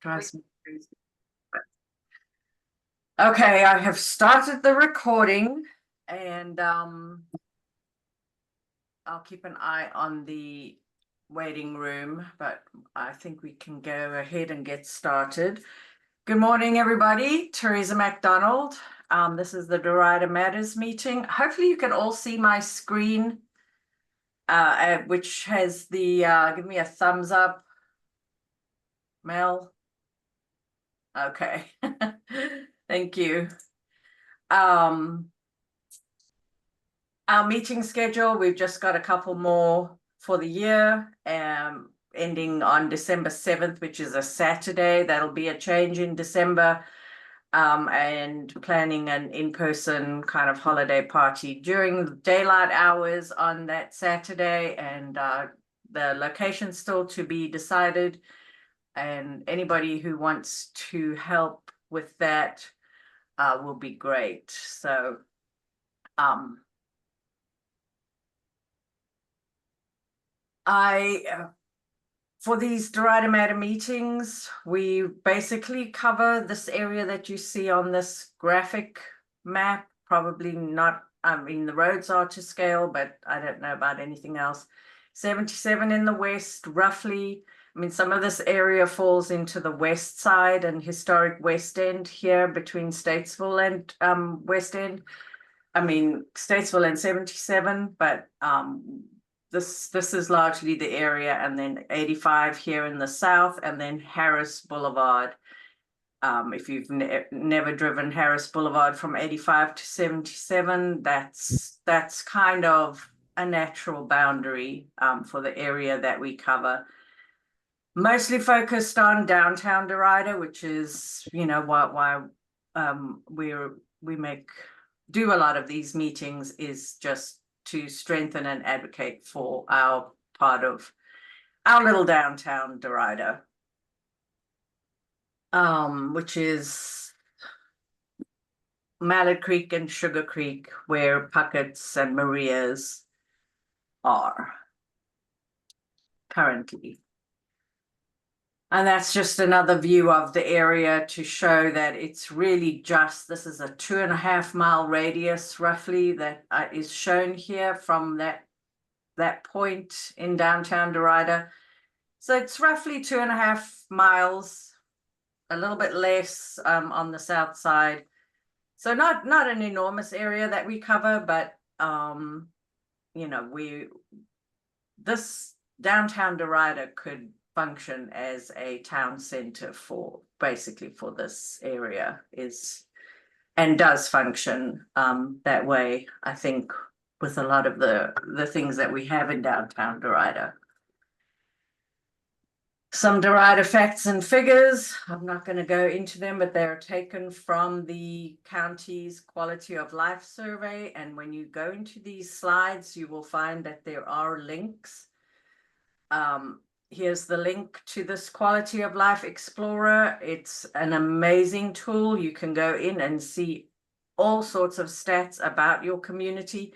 Drives me crazy. Okay, I have started the recording and I'll keep an eye on the waiting room, but I think we can go ahead and get started. Good morning, everybody. Teresa MacDonald. This is the Derita Matters meeting. Hopefully you can all see my screen, which has the, give me a thumbs up, Mel. Okay, thank you. Our meeting schedule, we've just got a couple more for the year, ending on December 7th, which is a Saturday. That'll be a change in December, and planning an in-person kind of holiday party during the daylight hours on that Saturday, and the location's still to be decided. And anybody who wants to help with that will be great. So for these Derita Matter meetings, we basically cover this area that you see on this graphic map. Probably not, I mean, the roads are to scale, but I don't know about anything else. 77 in the west, roughly. I mean, some of this area falls into the west side and historic West End here between Statesville and West End. I mean, Statesville and 77, but this is largely the area, and then 85 here in the south, and then Harris Boulevard. If you've never driven Harris Boulevard from 85 to 77, that's kind of a natural boundary for the area that we cover. Mostly focused on downtown Derita, which is, you know, why we do a lot of these meetings, is just to strengthen and advocate for our part of our little downtown Derita, which is Mallard Creek and Sugar Creek, where Puckett's and Maria's are currently. And that's just another view of the area to show that it's really just, this is a 2.5 mile radius roughly that is shown here from that point in downtown Derita. So it's roughly 2.5 miles, a little bit less on the south side. So not an enormous area that we cover, but you know, this downtown Derita could function as a town center for basically for this area, and does function that way, I think, with a lot of the things that we have in downtown Derita. Some Derita facts and figures. I'm not going to go into them, but they're taken from the county's quality of life survey. And when you go into these slides, you will find that there are links. Here's the link to this Quality of Life Explorer. It's an amazing tool. You can go in and see all sorts of stats about your community.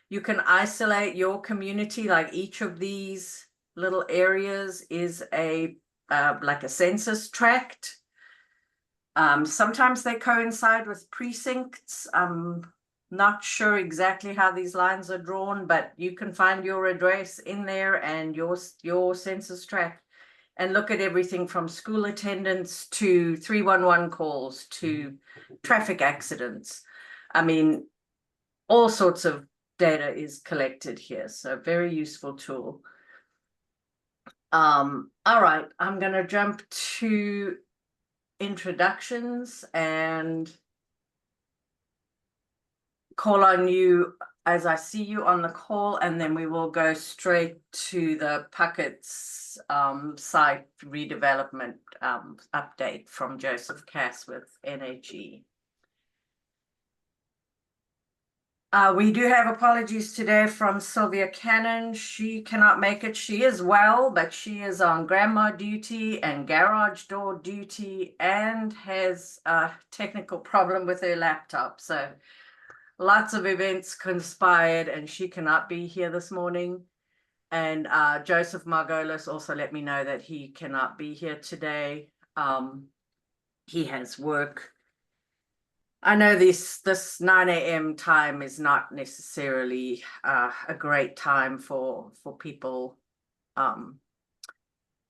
You can isolate your community, like each of these little areas is a like a census tract. Sometimes they coincide with precincts. Not sure exactly how these lines are drawn, but you can find your address in there and your census tract, and look at everything from school attendance to 311 calls to traffic accidents. I mean, all sorts of data is collected here, so very useful tool. All right, I'm going to jump to introductions and call on you as I see you on the call, and then we will go straight to the Puckett's site redevelopment update from Joseph Kass with NHE. We do have apologies today from Sylvia Cannon. She cannot make it. She is well, but she is on grandma duty and garage door duty and has a technical problem with her laptop. So lots of events conspired and she cannot be here this morning. And Joseph Margolis also let me know that he cannot be here today. He has work. I know this 9 a.m. time is not necessarily a great time for people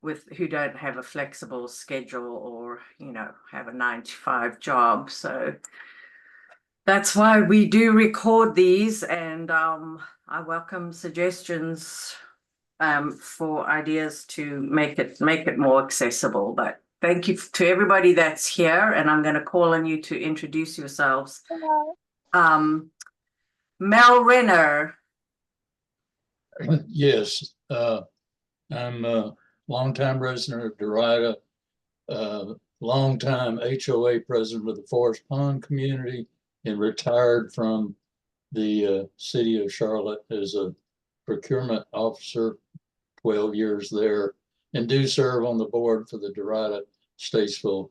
who don't have a flexible schedule or have a 9 to 5 job. So that's why we do record these, and I welcome suggestions for ideas to make it more accessible. But thank you to everybody that's here, and I'm going to call on you to introduce yourselves. Mel Renner. Yes, I'm a longtime resident of Derita, longtime HOA president of the Forest Pond community, and retired from the city of Charlotte as a procurement officer, 12 years there, and do serve on the board for the Derita Statesville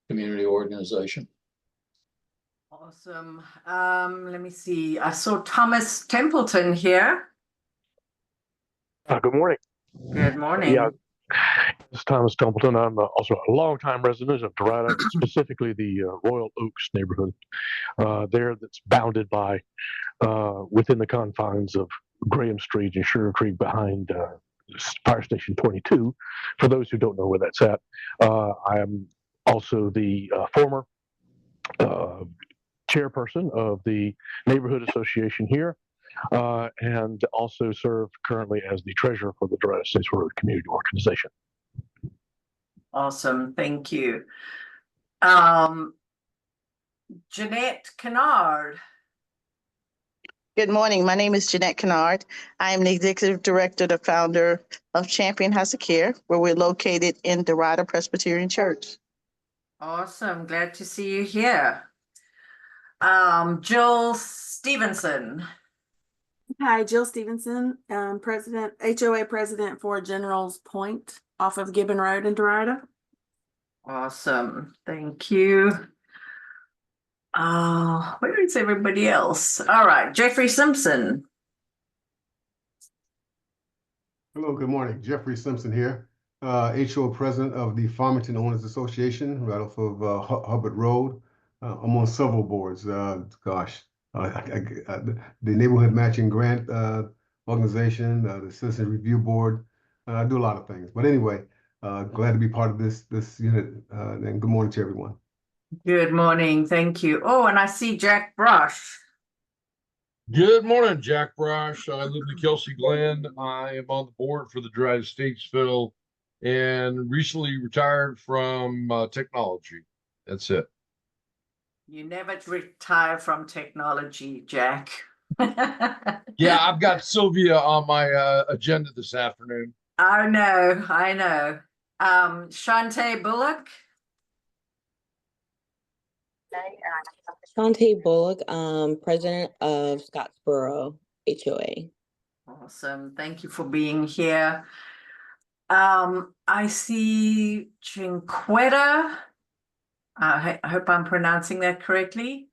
Community Organization. Awesome. Let me see. I saw Thomas Templeton here. Good morning. Good morning. Yeah, this is Thomas Templeton. I'm also a longtime resident of Derita, specifically the Royal Oaks neighborhood there that's bounded by, within the confines of Graham Street and Sugar Creek behind Fire Station 22, for those who don't know where that's at. I am also the former chairperson of the neighborhood association here, and also serve currently as the treasurer for the Derita Statesville Road Community Organization. Awesome, thank you. Jeanette Kennard. Good morning. My name is Jeanette Kennard. I am the executive director, the founder of Champion House of Care, where we're located in Derita Presbyterian Church. Glad to see you here. Jill Stevenson. Hi, Jill Stevenson, president, HOA president for General's Point off of Gibbon Road in Derita. Awesome, thank you. Where is everybody else? All right, Jeffrey Simpson. Hello, good morning. Jeffrey Simpson here, HO president of the Farmington Owners Association, right off of Hubbard Road. I'm on several boards. The Neighborhood Matching Grant Organization, the Citizen Review Board. I do a lot of things. But anyway, glad to be part of this unit. And good morning to everyone. Good morning, thank you. Oh, and I see Jack Brush. Good morning, Jack Brush. I live in Kelsey Glen. I am on the board for the Derita Statesville and recently retired from technology. That's it. You never retire from technology, Jack. Yeah, I've got Sylvia on my agenda this afternoon. I know. Shantae Bullock. Shantae Bullock, president of Scottsboro HOA. Awesome, thank you for being here. I see Cinquetta. I hope I'm pronouncing that correctly.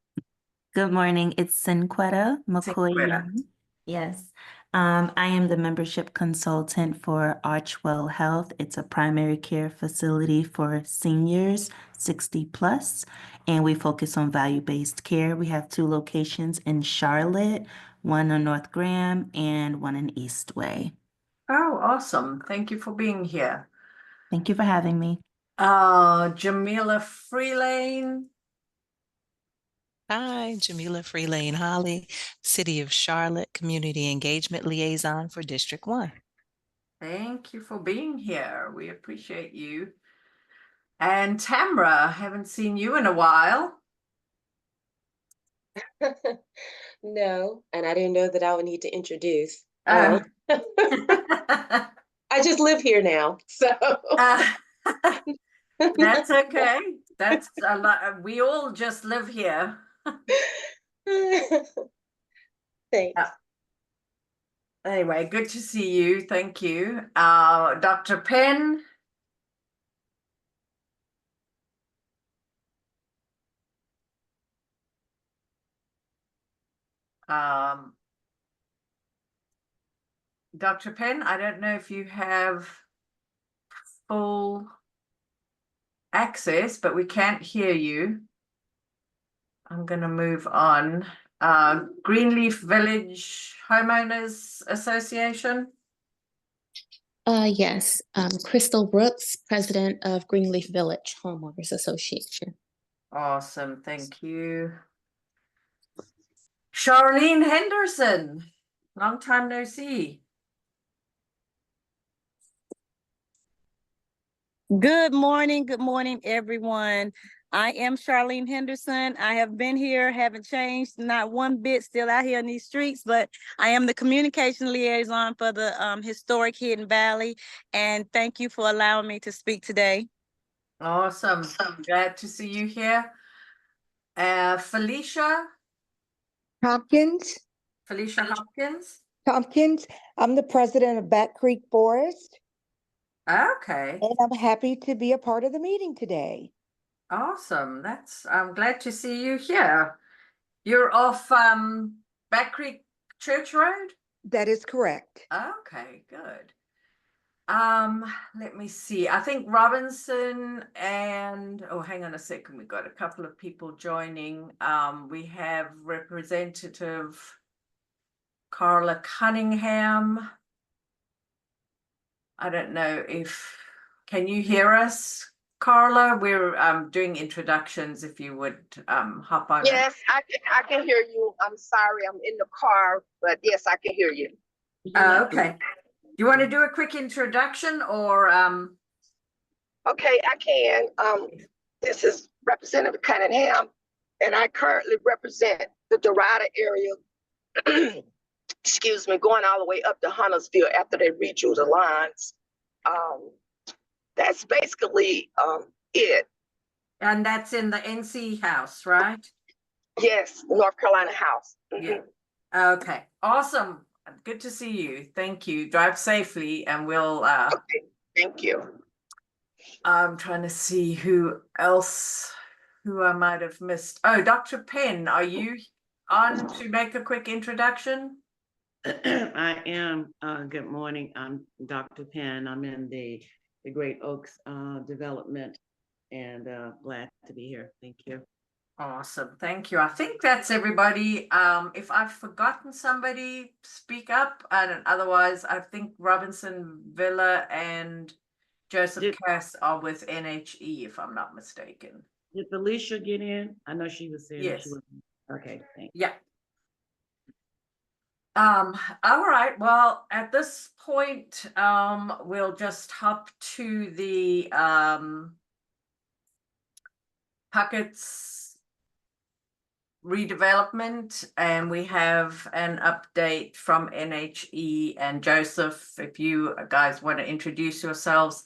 Good morning. It's Cinquetta McCoy. Cinquetta. Yes. I am the membership consultant for Archwell Health. It's a primary care facility for seniors 60 plus, and we focus on value-based care. We have 2 locations in Charlotte, one on North Graham and one in Eastway. Oh, awesome. Thank you for being here. Thank you for having me. Jamila Freelane. Hi, Jamila Freelane Holly, City of Charlotte Community Engagement Liaison for District 1. Thank you for being here. We appreciate you. And Tamra, haven't seen you in a while. No, and I didn't know that I would need to introduce. Oh. I just live here now, so. That's okay. That's a lot. We all just live here. Thanks. Anyway, good to see you. Thank you. Dr. Penn. Dr. Penn, I don't know if you have full access, but we can't hear you. I'm going to move on. Greenleaf Village Homeowners Association. Yes, Crystal Brooks, president of Greenleaf Village Homeowners Association. Awesome, thank you. Charlene Henderson, long time no see. Good morning, everyone. I am Charlene Henderson. I have been here, haven't changed, not one bit, still out here in these streets, but I am the communication liaison for the historic Hidden Valley. And thank you for allowing me to speak today. Awesome, glad to see you here. Felicia Hopkins. Hopkins. I'm the president of Back Creek Forest. Okay. And I'm happy to be a part of the meeting today. Awesome. I'm glad to see you here. You're off Back Creek Church Road? That is correct. Okay, good. Let me see. I think Robinson and hang on a second. We've got a couple of people joining. We have Representative Carla Cunningham. I don't know can you hear us, Carla? We're doing introductions. If you would hop on. Yes, I can hear you. I'm sorry, I'm in the car, but yes, I can hear you. Okay. Do you want to do a quick introduction or Okay, I can. This is Representative Cunningham, and I currently represent the Derita area. Excuse me, going all the way up to Huntersville after they redrew the lines. That's basically it. And that's in the NC House, right? Yes, North Carolina House. Yeah. Okay, awesome. Good to see you. Thank you. Drive safely and we'll Okay, thank you. I'm trying to see who I might have missed. Oh, Dr. Penn, are you on to make a quick introduction? I am. Good morning. I'm Dr. Penn. I'm in the Great Oaks development, and glad to be here. Thank you. Awesome. Thank you. I think that's everybody. If I've forgotten somebody, speak up. And otherwise, I think Robinson Villa and Joseph Kass are with NHE, if I'm not mistaken. Did Felicia get in? I know she was there. Yes. Okay, thanks. Yeah. All right. Well, at this point, we'll just hop to the Puckett's redevelopment, and we have an update from NHE. And Joseph, if you guys want to introduce yourselves,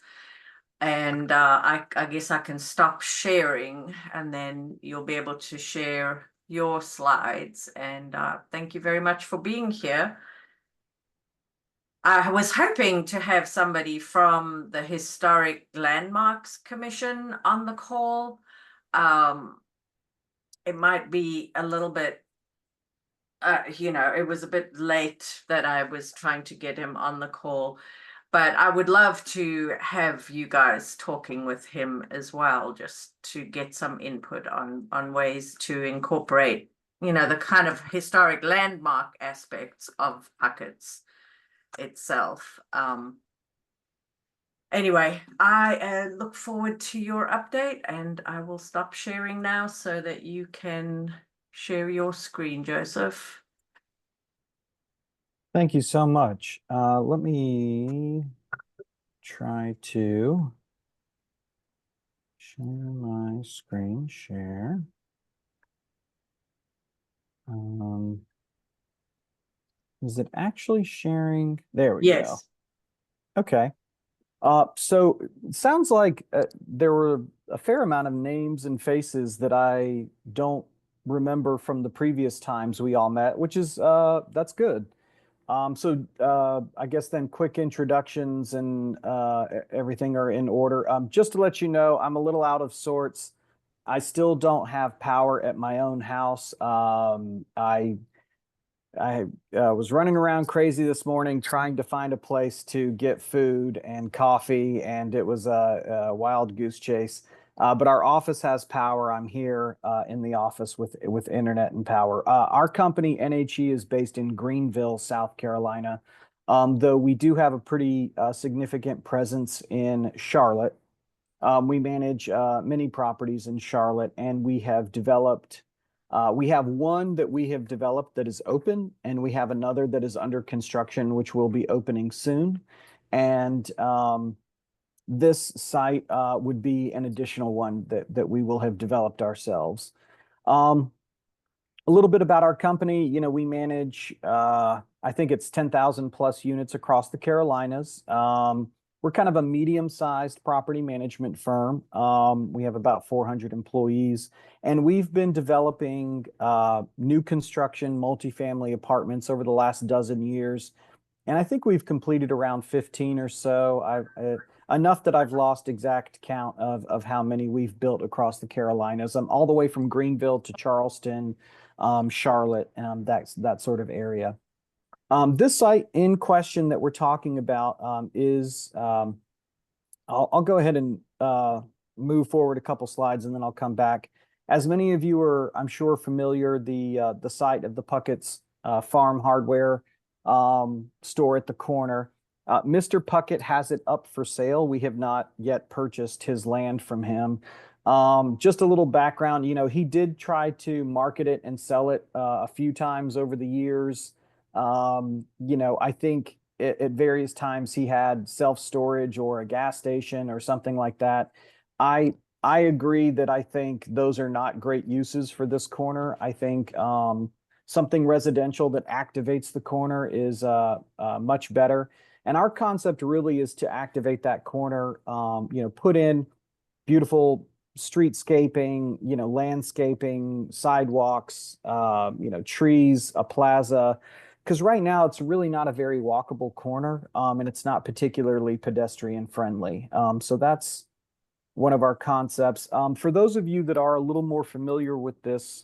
and I guess I can stop sharing, and then you'll be able to share your slides. And thank you very much for being here. I was hoping to have somebody from the Historic Landmarks Commission on the call. It might be a little bit, it was a bit late that I was trying to get him on the call, but I would love to have you guys talking with him as well, just to get some input on ways to incorporate, the kind of historic landmark aspects of Puckett's itself. Anyway, I look forward to your update, and I will stop sharing now so that you can share your screen, Joseph. Thank you so much. Let me try to share my screen share. Is it actually sharing? There we go. Okay. So it sounds like there were a fair amount of names and faces that I don't remember from the previous times we all met, which is that's good. I guess then quick introductions and everything are in order. Just to let you know, I'm a little out of sorts. I still don't have power at my own house. I was running around crazy this morning trying to find a place to get food and coffee, and it was a wild goose chase. But our office has power. I'm here in the office with internet and power. Our company, NHE, is based in Greenville, South Carolina, though we do have a pretty significant presence in Charlotte. We manage many properties in Charlotte, and we have developed, we have one that we have developed that is open, and we have another that is under construction, which will be opening soon. And this site would be an additional one that we will have developed ourselves. A little bit about our company, you know, we manage, I think it's 10,000 plus units across the Carolinas. We're kind of a medium-sized property management firm. We have about 400 employees, and we've been developing new construction multifamily apartments over the last dozen years. And I think we've completed around 15 or so. Enough that I've lost exact count of how many we've built across the Carolinas. All the way from Greenville to Charleston, Charlotte, that sort of area. This site in question that we're talking about is, I'll go ahead and move forward a couple slides and then I'll come back. As many of you are, I'm sure, familiar, the site of the Puckett's farm hardware store at the corner. Mr. Puckett has it up for sale. We have not yet purchased his land from him. Just a little background, you know, he did try to market it and sell it a few times over the years. You know, I think at various times he had self-storage or a gas station or something like that. I agree that I think those are not great uses for this corner. I think something residential that activates the corner is much better. And our concept really is to activate that corner, you know, put in beautiful streetscaping, you know, landscaping, sidewalks, you know, trees, a plaza. Because right now it's really not a very walkable corner, and it's not particularly pedestrian friendly. So that's one of our concepts. For those of you that are a little more familiar with this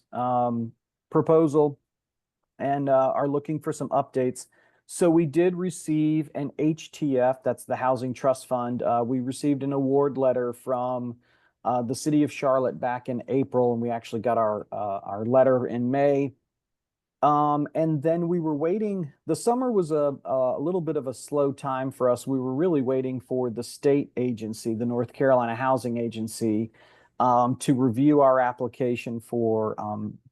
proposal and are looking for some updates, so we did receive an HTF, that's the Housing Trust Fund. We received an award letter from the city of Charlotte back in April, and we actually got our letter in May. And then we were waiting. The summer was a little bit of a slow time for us. We were really waiting for the state agency, the North Carolina Housing Agency, to review our application for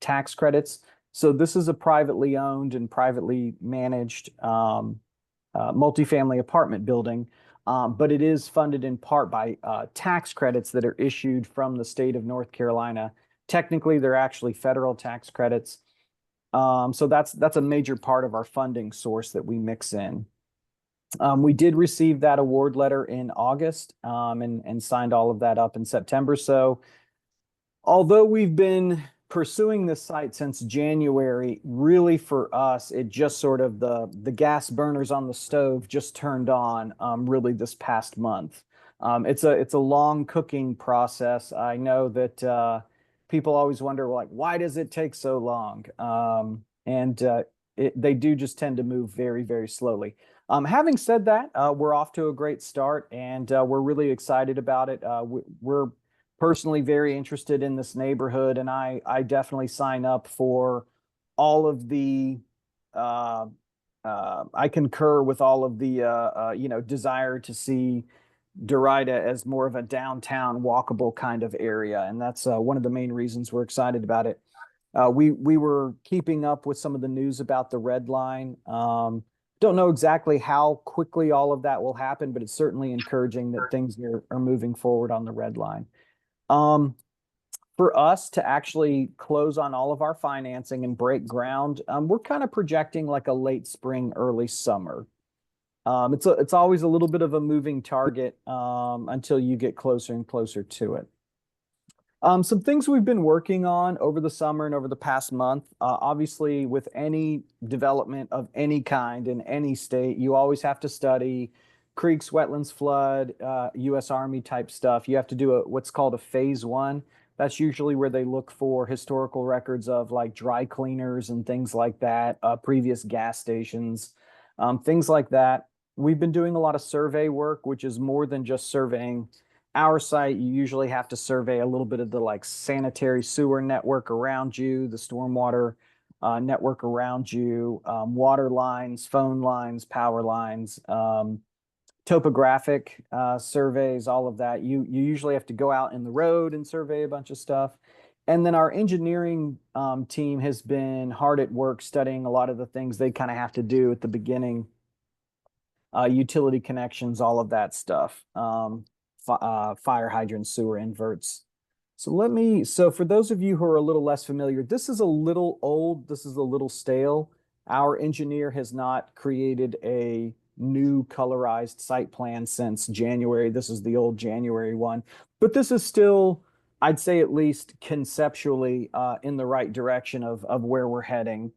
tax credits. So this is a privately owned and privately managed multifamily apartment building, but it is funded in part by tax credits that are issued from the state of North Carolina. Technically, they're actually federal tax credits. So that's a major part of our funding source that we mix in. We did receive that award letter in August and signed all of that up in September. So although we've been pursuing this site since January, really for us, it just sort of the gas burners on the stove just turned on really this past month. It's a long cooking process. I know that people always wonder, like, why does it take so long? They do just tend to move very, very slowly. Having said that, we're off to a great start, and we're really excited about it. We're personally very interested in this neighborhood, and I definitely sign up for all of the I concur with all of the you know, desire to see Derita as more of a downtown walkable kind of area, and that's one of the main reasons we're excited about it. We were keeping up with some of the news about the red line. Don't know exactly how quickly all of that will happen, but it's certainly encouraging that things are moving forward on the red line. For us to actually close on all of our financing and break ground, we're kind of projecting like a late spring, early summer. It's always a little bit of a moving target until you get closer and closer to it. Some things we've been working on over the summer and over the past month, obviously with any development of any kind in any state, you always have to study creeks, wetlands, flood, U.S. Army type stuff. You have to do what's called a phase 1. That's usually where they look for historical records of like dry cleaners and things like that, previous gas stations, things like that. We've been doing a lot of survey work, which is more than just surveying our site, you usually have to survey a little bit of the like sanitary sewer network around you, the stormwater network around you, water lines, phone lines, power lines, topographic surveys, all of that. You usually have to go out in the road and survey a bunch of stuff. And then our engineering team has been hard at work studying a lot of the things they kind of have to do at the beginning. Utility connections, all of that stuff. Fire hydrants, sewer inverts. So for those of you who are a little less familiar, this is a little old, this is a little stale. Our engineer has not created a new colorized site plan since January. This is the old January one, but this is still, I'd say at least conceptually in the right direction of where we're heading.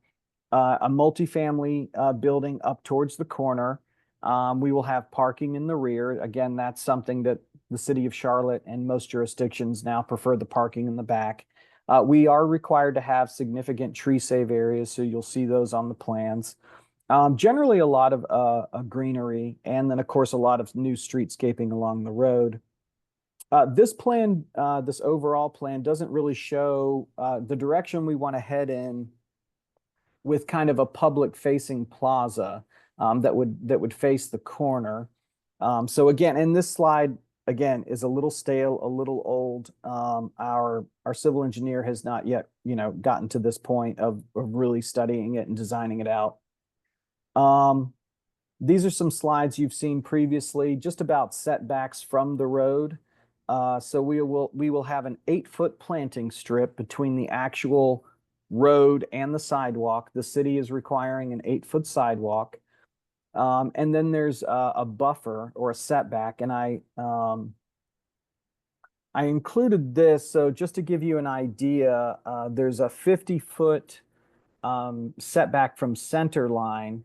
A multifamily building up towards the corner. We will have parking in the rear. Again, that's something that the city of Charlotte and most jurisdictions now prefer the parking in the back. We are required to have significant tree save areas, so you'll see those on the plans. Generally a lot of greenery, and then of course a lot of new streetscaping along the road. This plan, this overall plan doesn't really show the direction we want to head in with kind of a public facing plaza that would face the corner. So again, in this slide, again, is a little stale, a little old. Our civil engineer has not yet, gotten to this point of really studying it and designing it out. These are some slides you've seen previously, just about setbacks from the road. So we will have an 8-foot planting strip between the actual road and the sidewalk. The city is requiring an 8-foot sidewalk. And then there's a buffer or a setback, and I included this, so just to give you an idea, there's a 50-foot setback from center line,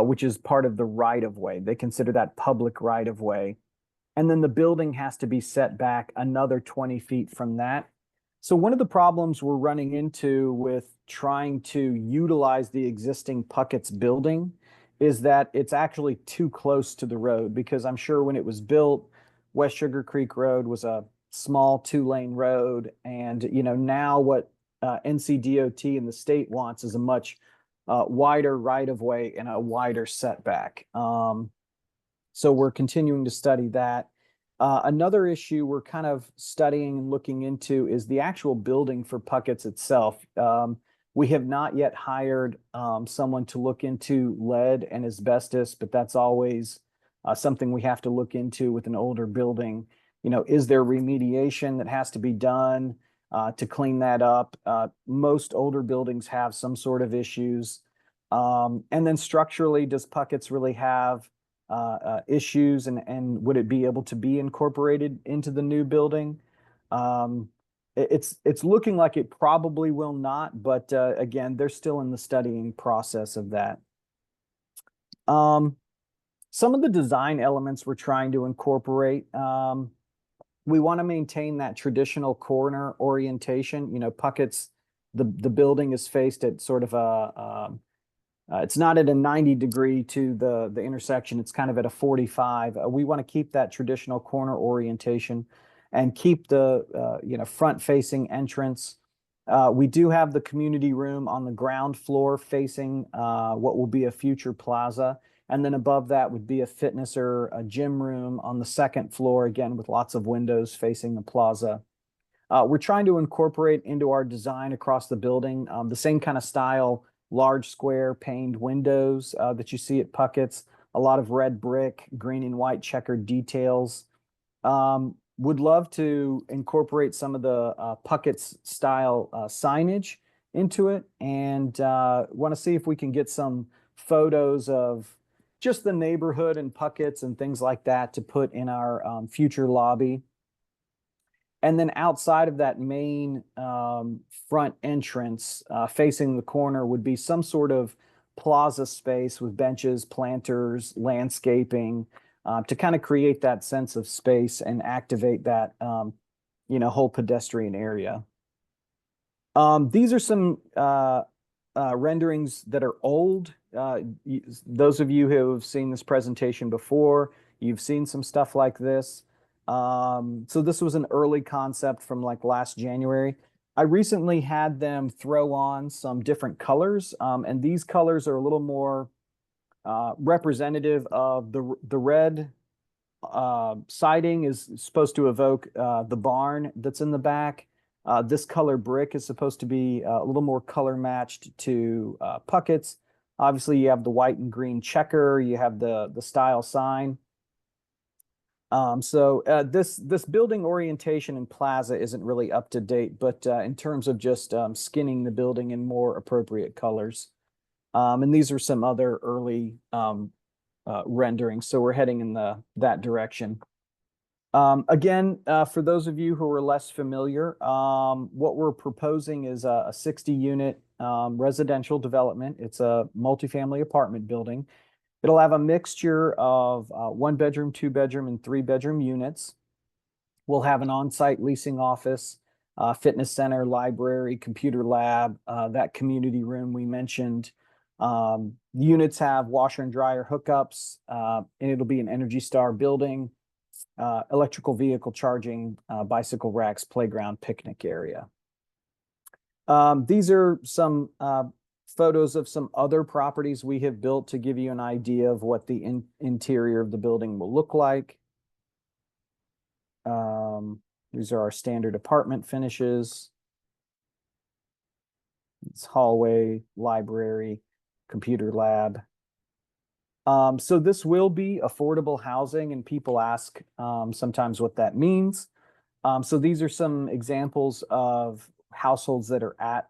which is part of the right-of-way. They consider that public right-of-way. And then the building has to be set back another 20 feet from that. So one of the problems we're running into with trying to utilize the existing Puckett's building is that it's actually too close to the road, because I'm sure when it was built, West Sugar Creek Road was a small 2-lane road. And, now what NCDOT and the state wants is a much wider right-of-way and a wider setback. So we're continuing to study that. Another issue we're kind of studying and looking into is the actual building for Puckett's itself. We have not yet hired someone to look into lead and asbestos, but that's always something we have to look into with an older building. Is there remediation that has to be done to clean that up? Most older buildings have some sort of issues. And then structurally, does Puckett's really have issues, and would it be able to be incorporated into the new building? It's looking like it probably will not, but again, they're still in the studying process of that. Some of the design elements we're trying to incorporate, we want to maintain that traditional corner orientation. Puckett's, the building is faced at sort of a it's not at a 90-degree to the intersection. It's kind of at a 45. We want to keep that traditional corner orientation and keep the front-facing entrance. We do have the community room on the ground floor facing what will be a future plaza. And then above that would be a fitness or a gym room on the second floor, again, with lots of windows facing the plaza. We're trying to incorporate into our design across the building the same kind of style, large square paned windows that you see at Puckett's, a lot of red brick, green and white checkered details. Would love to incorporate some of the Puckett's style signage into it, and want to see if we can get some photos of just the neighborhood and Puckett's and things like that to put in our future lobby. And then outside of that main front entrance facing the corner would be some sort of plaza space with benches, planters, landscaping to kind of create that sense of space and activate that whole pedestrian area. These are some renderings that are old. Those of you who have seen this presentation before, you've seen some stuff like this. So this was an early concept from like last January. I recently had them throw on some different colors, and these colors are a little more representative of the red siding is supposed to evoke the barn that's in the back. This color brick is supposed to be a little more color matched to Puckett's. Obviously, you have the white and green checker. You have the style sign. This building orientation and plaza isn't really up to date, but in terms of just skinning the building in more appropriate colors. And these are some other early renderings, so we're heading in that direction. Again, for those of you who are less familiar, what we're proposing is a 60-unit residential development. It's a multifamily apartment building. It'll have a mixture of 1-bedroom, 2-bedroom, and 3-bedroom units. We'll have an on-site leasing office, fitness center, library, computer lab, that community room we mentioned. Units have washer and dryer hookups, and it'll be an Energy Star building, electrical vehicle charging, bicycle racks, playground, picnic area. These are some photos of some other properties we have built to give you an idea of what the interior of the building will look like. These are our standard apartment finishes. It's hallway, library, computer lab. So this will be affordable housing, and people ask sometimes what that means. So these are some examples of households that are at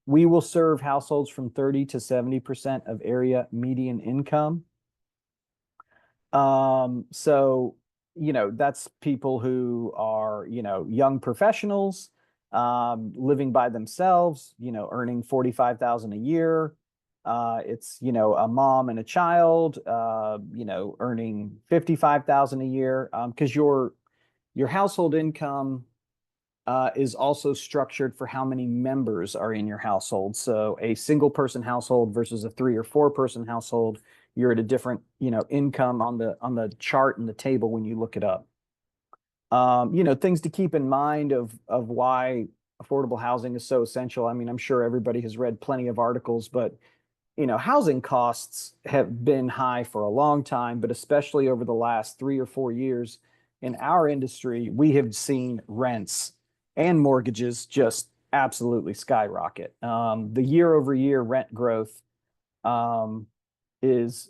we will serve households from 30 to 70% of area median income. So, that's people who are, young professionals, living by themselves, earning $45,000 a year. It's, a mom and a child, earning $55,000 a year, because your household income is also structured for how many members are in your household. So a single person household versus a 3 or 4 person household, you're at a different, income on the chart and the table when you look it up. Things to keep in mind of why affordable housing is so essential. I mean, I'm sure everybody has read plenty of articles, but housing costs have been high for a long time, but especially over the last 3 or 4 years in our industry, we have seen rents and mortgages just absolutely skyrocket. The year-over-year rent growth is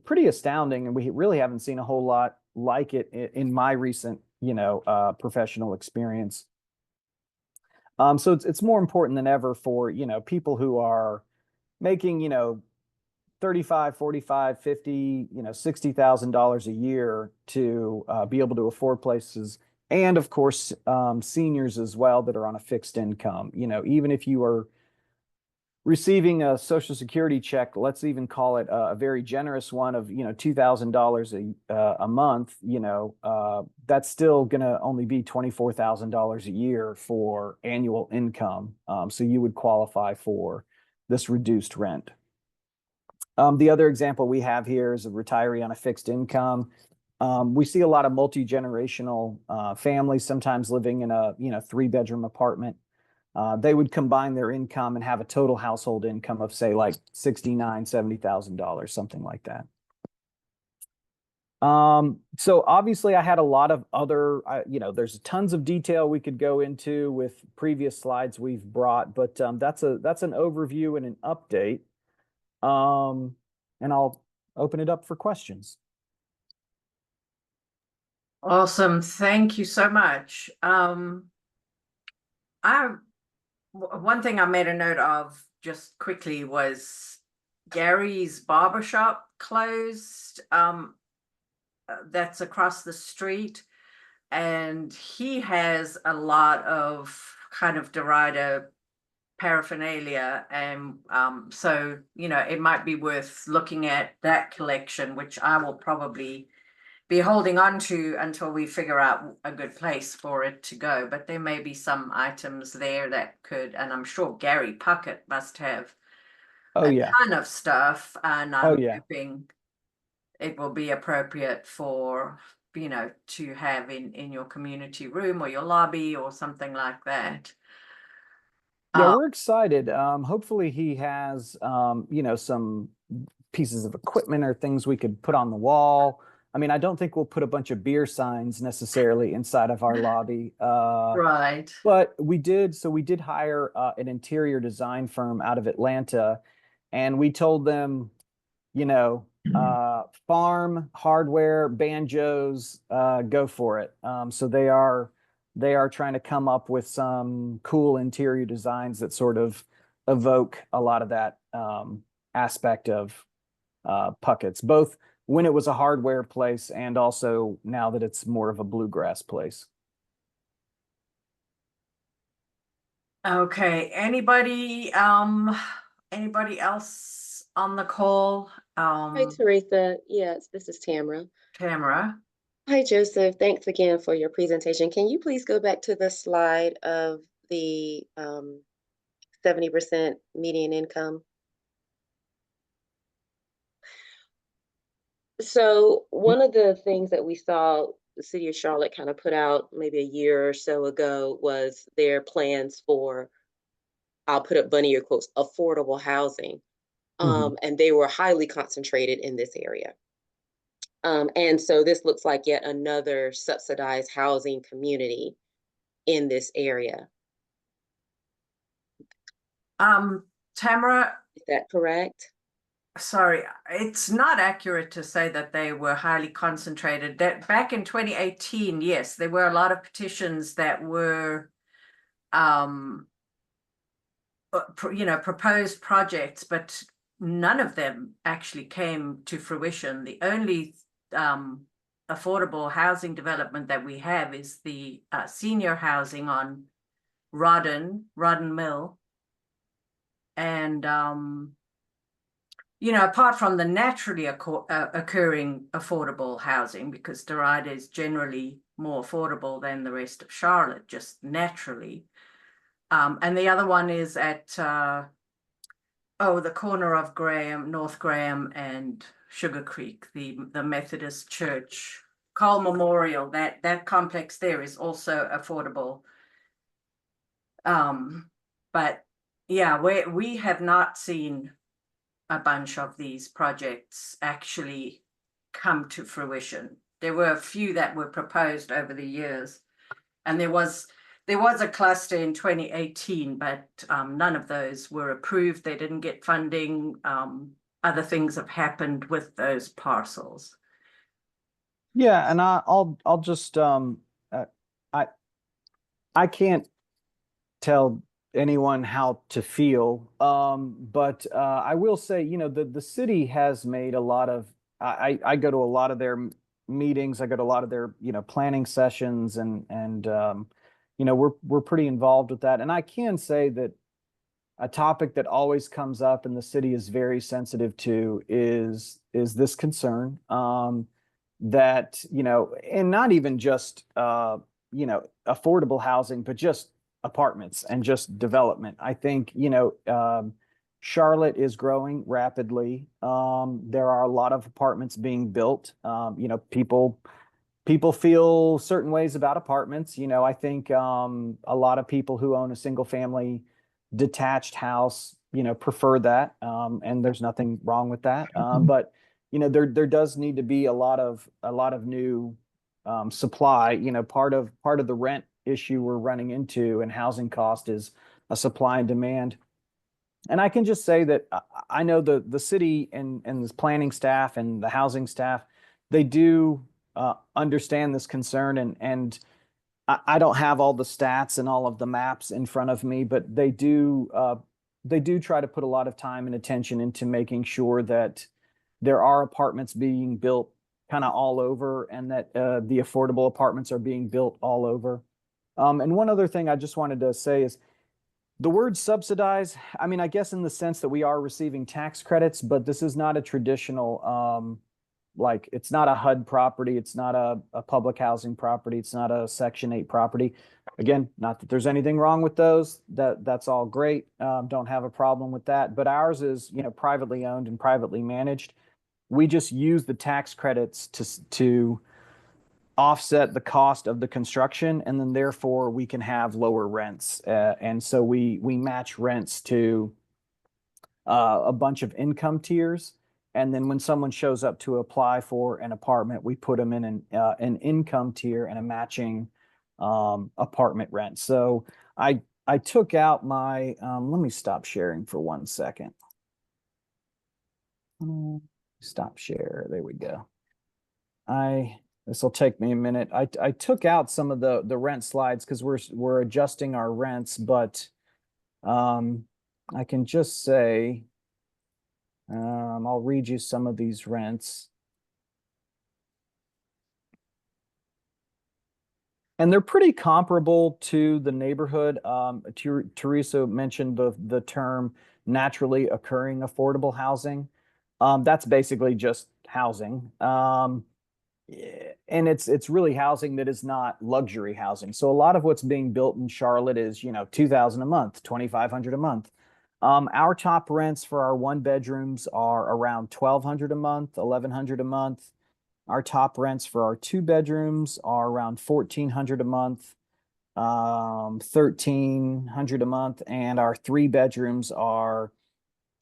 pretty astounding, and we really haven't seen a whole lot like it in my recent, professional experience. So it's more important than ever for, people who are making, $35, $45, $50, $60,000 a year to be able to afford places. And of course, seniors as well that are on a fixed income. Even if you are receiving a Social Security check, let's even call it a very generous one of, $2,000 a month, that's still going to only be $24,000 a year for annual income. So you would qualify for this reduced rent. The other example we have here is a retiree on a fixed income. We see a lot of multi-generational families sometimes living in a 3-bedroom apartment. They would combine their income and have a total household income of, say, like $69,000, $70,000, something like that. So obviously I had a lot of other, there's tons of detail we could go into with previous slides we've brought, but that's an overview and an update. And I'll open it up for questions. Awesome. Thank you so much. One thing I made a note of just quickly was Gary's barbershop closed. That's across the street, and he has a lot of kind of Derita paraphernalia, and so it might be worth looking at that collection, which I will probably be holding on to until we figure out a good place for it to go. But there may be some items there that could, and I'm sure Gary Puckett must have a ton of stuff, and I'm hoping it will be appropriate for you know, to have in your community room or your lobby or something like that. Yeah, we're excited. Hopefully he has, you know, some pieces of equipment or things we could put on the wall. I mean, I don't think we'll put a bunch of beer signs necessarily inside of our lobby. Right. But we did hire an interior design firm out of Atlanta, and we told them, you know, farm, hardware, banjos, go for it. So they are trying to come up with some cool interior designs that sort of evoke a lot of that aspect of Puckett's, both when it was a hardware place and also now that it's more of a bluegrass place. Okay, anybody else on the call? Hi, Teresa. Yes, this is Tamara. Tamara. Hi, Joseph. Thanks again for your presentation. Can you please go back to the slide of the 70% median income? So one of the things that we saw the city of Charlotte kind of put out maybe a year or so ago was their plans for, I'll put up bunny ear quotes, affordable housing. And they were highly concentrated in this area. And so this looks like yet another subsidized housing community in this area. Tamara. Is that correct? Sorry, it's not accurate to say that they were highly concentrated. That back in 2018, yes, there were a lot of petitions that were, you know, proposed projects, but none of them actually came to fruition. The only affordable housing development that we have is the senior housing on Rodden Mill. And you know, apart from the naturally occurring affordable housing, because Derita is generally more affordable than the rest of Charlotte, just naturally. And the other one is at, the corner of North Graham and Sugar Creek, the Methodist Church, Cole Memorial, that complex there is also affordable. But yeah, we have not seen a bunch of these projects actually come to fruition. There were a few that were proposed over the years, and there was a cluster in 2018, but none of those were approved. They didn't get funding. Other things have happened with those parcels. Yeah, and I'll just I can't tell anyone how to feel, but I will say, you know, the city has made a lot of. I go to a lot of their meetings. I go to a lot of their, you know, planning sessions, and you know, we're pretty involved with that. And I can say that a topic that always comes up and the city is very sensitive to is this concern that, you know, and not even just you know, affordable housing, but just apartments and just development. I think, you know, Charlotte is growing rapidly. There are a lot of apartments being built. You know, people feel certain ways about apartments. You know, I think a lot of people who own a single family detached house, you know, prefer that. And there's nothing wrong with that. But, you know, there does need to be a lot of new supply. You know, part of the rent issue we're running into and housing cost is a supply and demand. And I can just say that I know the city and the planning staff and the housing staff, they do understand this concern, and I don't have all the stats and all of the maps in front of me, but they do try to put a lot of time and attention into making sure that there are apartments being built kind of all over, and that the affordable apartments are being built all over. And one other thing I just wanted to say is the word subsidize. I mean, I guess in the sense that we are receiving tax credits, but this is not a traditional, like, it's not a HUD property. It's not a public housing property. It's not a Section 8 property. Again, not that there's anything wrong with those. That's all great. Don't have a problem with that. But ours is, you know, privately owned and privately managed. We just use the tax credits to offset the cost of the construction, and then therefore we can have lower rents. And so we match rents to a bunch of income tiers. And then when someone shows up to apply for an apartment, we put them in an income tier and a matching apartment rent. So I took out my, let me stop sharing for 1 second. Stop share. There we go. This will take me a minute. I took out some of the rent slides because we're adjusting our rents, but I can just say, I'll read you some of these rents. And they're pretty comparable to the neighborhood. Teresa mentioned the term naturally occurring affordable housing. That's basically just housing. And it's really housing that is not luxury housing. So a lot of what's being built in Charlotte is, $2,000 a month, $2,500 a month. Our top rents for our 1-bedrooms are around $1,200 a month, $1,100 a month. Our top rents for our 2-bedrooms are around $1,400 a month, $1,300 a month, and our 3-bedrooms are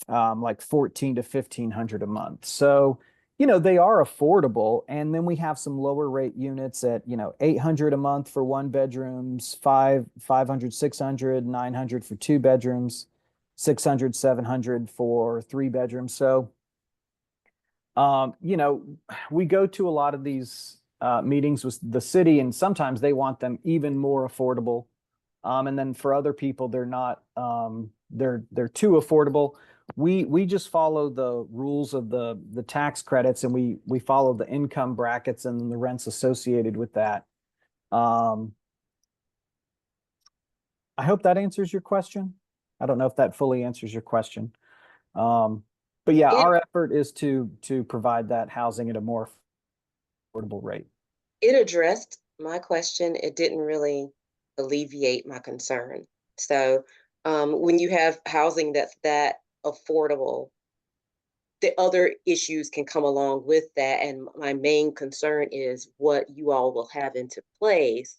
like $1,400 to $1,500 a month. So, they are affordable. And then we have some lower rate units at, $800 a month for 1-bedrooms, $500, $600, $900 for 2-bedrooms, $600, $700 for 3-bedrooms. So, we go to a lot of these meetings with the city, and sometimes they want them even more affordable. And then for other people, they're not, they're too affordable. We just follow the rules of the tax credits, and we follow the income brackets and the rents associated with that. I hope that answers your question. I don't know if that fully answers your question. But yeah, our effort is to provide that housing at a more affordable rate. It addressed my question. It didn't really alleviate my concern. So when you have housing that's that affordable, the other issues can come along with that. And my main concern is what you all will have into place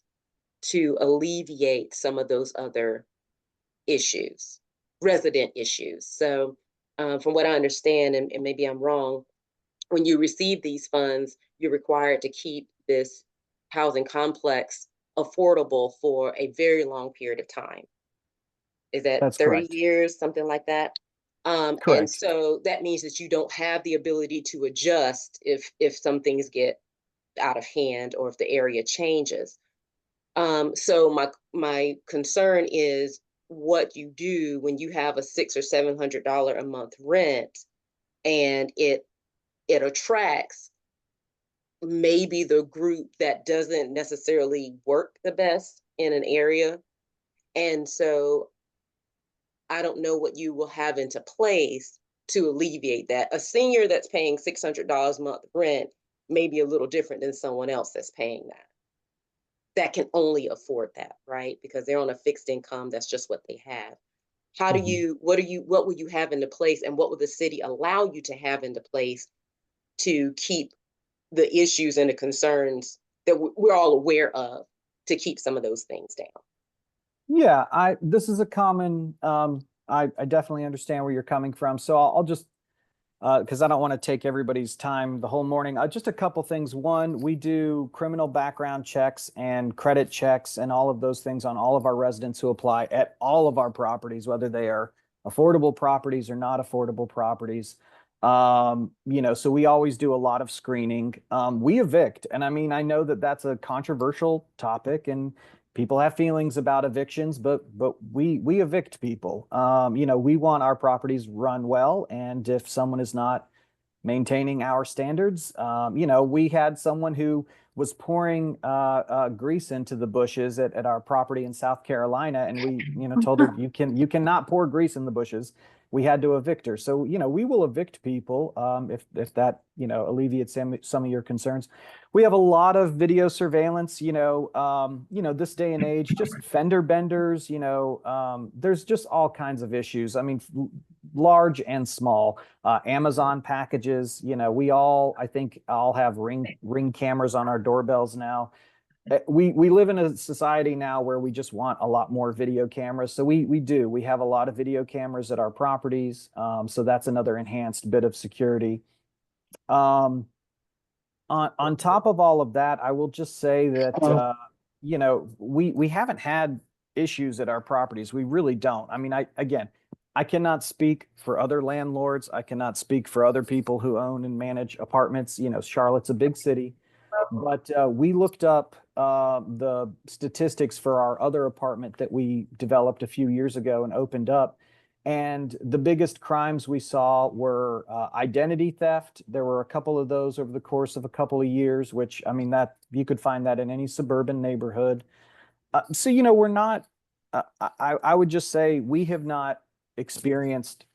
to alleviate some of those other issues, resident issues. So from what I understand, and maybe I'm wrong, when you receive these funds, you're required to keep this housing complex affordable for a very long period of time. Is that That's 30 correct. years, something like that? And Correct. so that means that you don't have the ability to adjust if some things get out of hand or if the area changes. So my concern is what you do when you have a $600 or $700 a month rent, and it attracts maybe the group that doesn't necessarily work the best in an area. And so I don't know what you will have into place to alleviate that. A senior that's paying $600 a month rent may be a little different than someone else that's paying that can only afford that, right? Because they're on a fixed income. That's just what they have. How do you, what will you have into place, and what will the city allow you to have into place to keep the issues and the concerns that we're all aware of, to keep some of those things down? Yeah, this is a common, I definitely understand where you're coming from. So I'll just, because I don't want to take everybody's time the whole morning. Just a couple things. One, we do criminal background checks and credit checks and all of those things on all of our residents who apply at all of our properties, whether they are affordable properties or not affordable properties. So we always do a lot of screening. We evict, and I mean, I know that that's a controversial topic, and people have feelings about evictions, but we evict people. We want our properties run well, and if someone is not maintaining our standards, we had someone who was pouring grease into the bushes at our property in South Carolina, and we told her you cannot pour grease in the bushes. We had to evict her. So we will evict people if that alleviates some of your concerns. We have a lot of video surveillance. This day and age, just fender benders. There's just all kinds of issues. I mean, large and small. Amazon packages, we all, I think, all have ring cameras on our doorbells now. We live in a society now where we just want a lot more video cameras. So we have a lot of video cameras at our properties. So that's another enhanced bit of security. On top of all of that, I will just say that, we haven't had issues at our properties. We really don't. I mean, I cannot speak for other landlords. I cannot speak for other people who own and manage apartments. Charlotte's a big city. But we looked up the statistics for our other apartment that we developed a few years ago and opened up. And the biggest crimes we saw were identity theft. There were a couple of those over the course of a couple of years, which, I mean, that you could find that in any suburban neighborhood. So, we're not, I would just say we have not experienced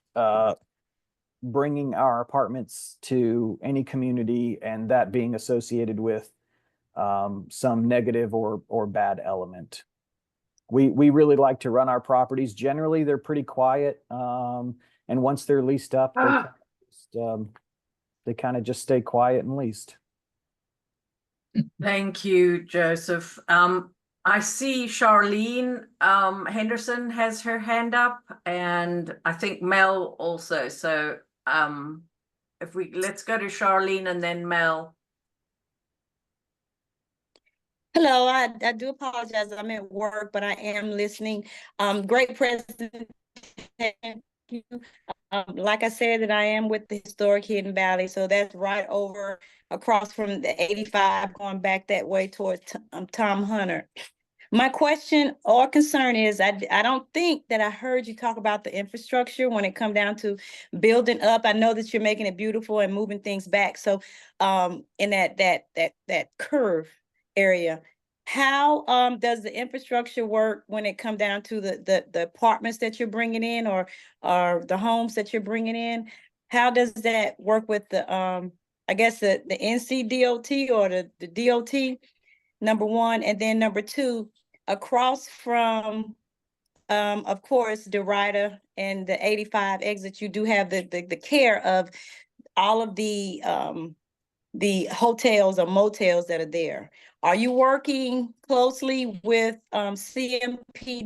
bringing our apartments to any community and that being associated with some negative or bad element. We really like to run our properties. Generally, they're pretty quiet. And once they're leased up, they kind of just stay quiet and leased. Thank you, Joseph. I see Charlene Henderson has her hand up, and I think Mel also. So let's go to Charlene and then Mel. Hello, I do apologize. I'm at work, but I am listening. Great presentation. Thank you. Like I said, that I am with the historic Hidden Valley, so that's right over across from the 85, going back that way towards Tom Hunter. My question or concern is, I don't think that I heard you talk about the infrastructure when it come down to building up. I know that you're making it beautiful and moving things back. So in that curve area, how does the infrastructure work when it come down to the apartments that you're bringing in or the homes that you're bringing in? How does that work with the I guess the NCDOT or the DOT, number one, and then number two, across from of course Derita and the 85 exit, you do have the care of all of the hotels or motels that are there. Are you working closely with CMPD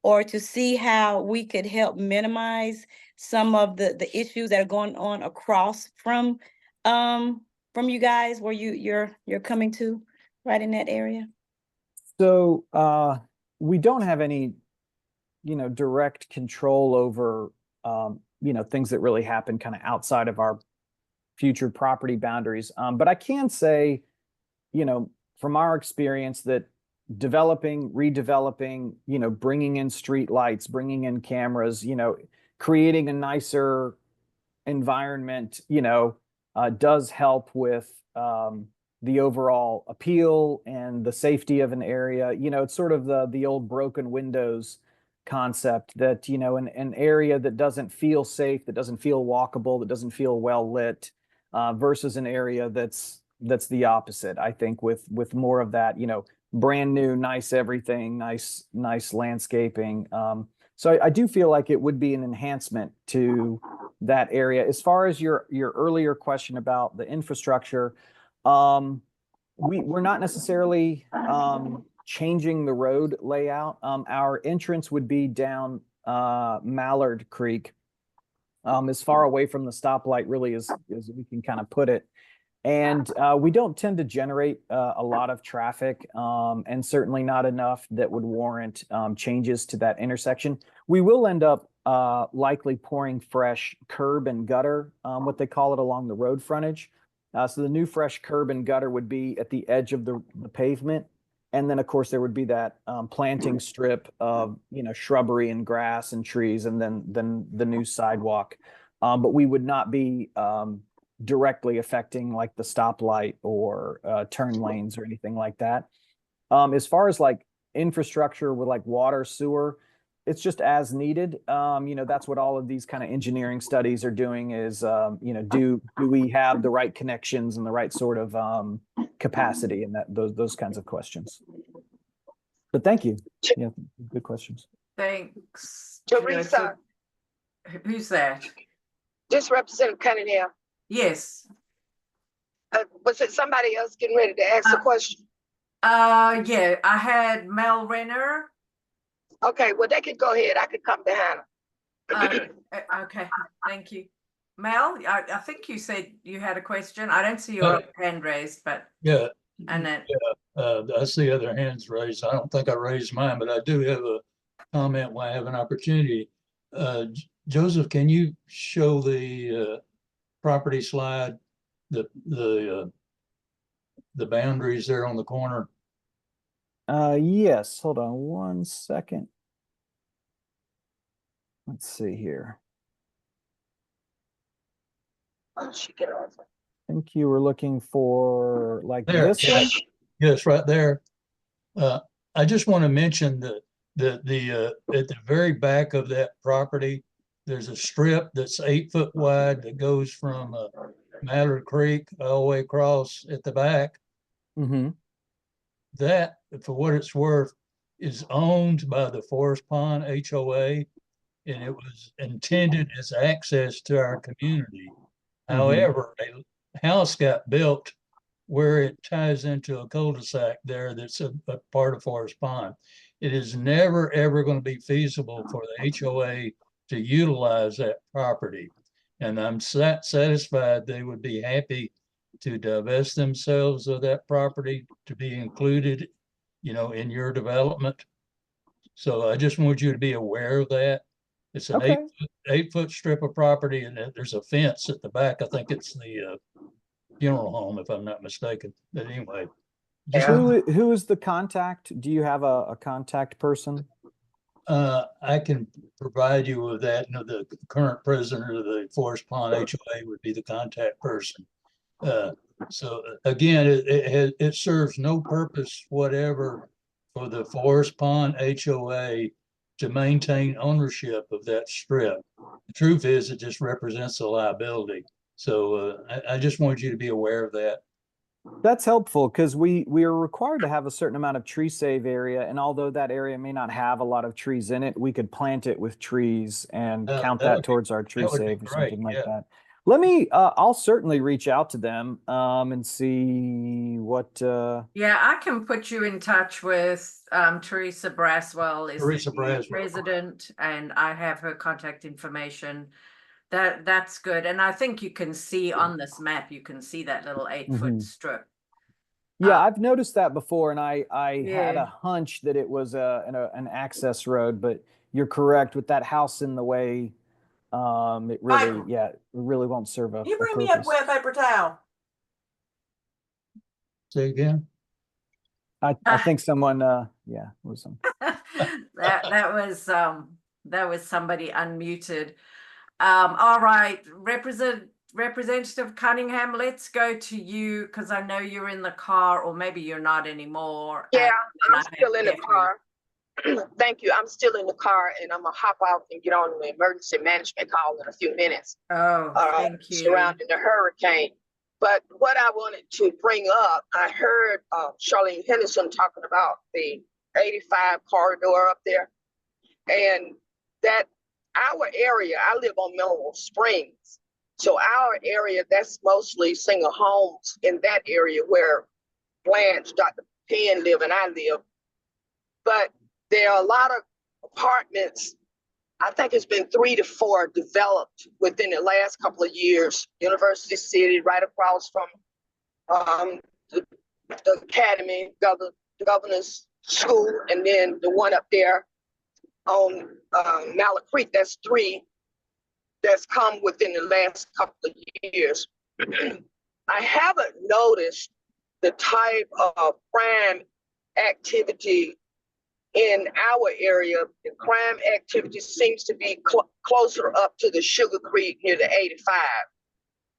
or to see how we could help minimize some of the issues that are going on across from you guys where you're coming to right in that area? So we don't have any, direct control over, things that really happen kind of outside of our future property boundaries. But I can say, from our experience that developing, redeveloping, bringing in street lights, bringing in cameras, creating a nicer environment, does help with the overall appeal and the safety of an area. It's sort of the old broken windows concept that, an area that doesn't feel safe, that doesn't feel walkable, that doesn't feel well lit, versus an area that's the opposite. I think with more of that, brand new, nice everything, nice landscaping. So I do feel like it would be an enhancement to that area. As far as your earlier question about the infrastructure, we're not necessarily changing the road layout. Our entrance would be down Mallard Creek, as far away from the stoplight really as we can kind of put it. And we don't tend to generate a lot of traffic, and certainly not enough that would warrant changes to that intersection. We will end up likely pouring fresh curb and gutter, what they call it, along the road frontage. So the new fresh curb and gutter would be at the edge of the pavement. And then, of course, there would be that planting strip of, shrubbery and grass and trees, and then the new sidewalk. But we would not be directly affecting like the stoplight or turn lanes or anything like that. As far as like infrastructure with like water, sewer, it's just as needed. That's what all of these kind of engineering studies are doing is, do we have the right connections and the right sort of capacity, and those kinds of questions. But thank you. Yeah, good questions. Thanks. Teresa, Who's that? Just Representative Cunningham. Yes. Was it somebody else getting ready to ask the question? Yeah, I had Mel Renner. Okay, well, they could go ahead. I could come behind them. Okay, thank you. Mel, I think you said you had a question. I don't see your hand raised, but Yeah. and then I see other hands raised. I don't think I raised mine, but I do have a comment when I have an opportunity. Joseph, can you show the property slide, the boundaries there on the corner? Yes, hold on one second. Let's see here. Oh, she get off. I think you were looking for like There, this one? yes, right there. I just want to mention that at the very back of that property, there's a strip that's 8 foot wide that goes from Mallard Creek all the way across at the back. Mm-hmm. That, for what it's worth, is owned by the Forest Pond HOA, and it was intended as access to our community. However, a house got built where it ties into a cul-de-sac there that's a part of Forest Pond. It is never, ever going to be feasible for the HOA to utilize that property. And I'm satisfied they would be happy to divest themselves of that property to be included, in your development. So I just want you to be aware of that. It's an Okay. 8 foot strip of property, and there's a fence at the back. I think it's the funeral home, if I'm not mistaken. But anyway, Who is the contact? Do you have a contact person? I can provide you with that. The current president of the Forest Pond HOA would be the contact person. So again, it serves no purpose whatever for the Forest Pond HOA to maintain ownership of that strip. The truth is, it just represents a liability. So I just want you to be aware of that. That's helpful because we are required to have a certain amount of tree save area, and although that area may not have a lot of trees in it, we could plant it with trees and count that towards our tree save or something like that. Let me, I'll certainly reach out to them and see what. Yeah, I can put you in touch with Teresa Braswell, is Teresa the Braswell. president, and I have her contact information. That's good. And I think you can see on this map, you can see that little 8-foot strip. Yeah, I've noticed that before, and I had Yeah. a hunch that it was an access road, but you're correct with that house in the way. It really, it really won't serve a You bring me purpose. a wet paper towel. Say again. I think someone, was some. that was somebody unmuted. All right, Representative Cunningham, let's go to you because I know you're in the car, or maybe you're not anymore. Yeah, I'm still in the car. Thank you. I'm still in the car, and I'm gonna hop out and get on the emergency management call in a few minutes. Oh, thank you. Surrounding the hurricane. But what I wanted to bring up, I heard Charlene Henderson talking about the 85 corridor up there, and that our area, I live on Mineral Springs. So our area, that's mostly single homes in that area where Blanche, Dr. Penn live and I live. But there are a lot of apartments. I think it's been 3 to 4 developed within the last couple of years. University City, right across from the Academy, Governor's School, and then the one up there on Mallard Creek. That's 3 that's come within the last couple of years. I haven't noticed the type of crime activity in our area. The crime activity seems to be closer up to the Sugar Creek near the 85.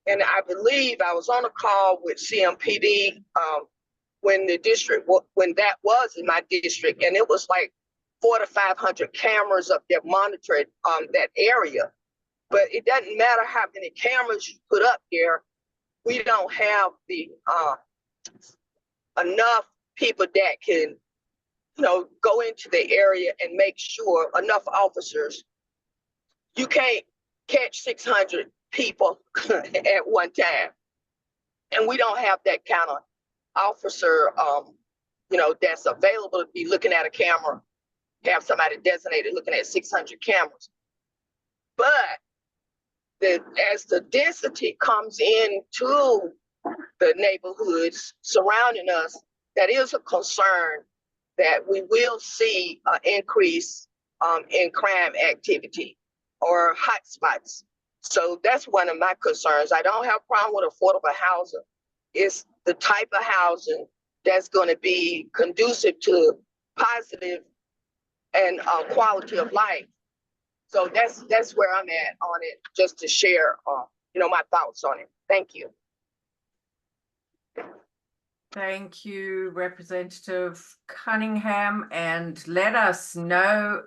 And I believe I was on a call with CMPD when that was in my district, and it was like 400 to 500 cameras up there monitoring that area. But it doesn't matter how many cameras you put up there, we don't have the enough people that can, go into the area and make sure, enough officers. You can't catch 600 people at one time. And we don't have that kind of officer, that's available to be looking at a camera, have somebody designated looking at 600 cameras. But as the density comes into the neighborhoods surrounding us, that is a concern that we will see an increase in crime activity or hotspots. So that's one of my concerns. I don't have a problem with affordable housing. It's the type of housing that's going to be conducive to positive and quality of life. So that's where I'm at on it, just to share, my thoughts on it. Thank you. Thank you, Representative Cunningham, and let us know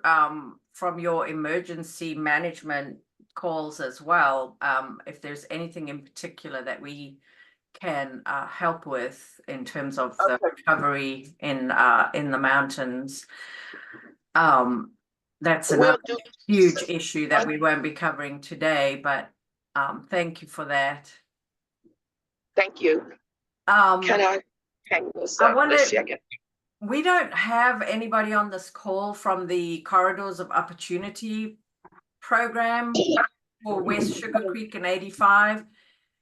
from your emergency management calls as well, if there's anything in particular that we can help with in terms of the recovery in the mountains. That's another huge issue that we won't be covering today, but thank you for that. Thank you. Can I hang this up a second? We don't have anybody on this call from the Corridors of Opportunity program for West Sugar Creek and 85,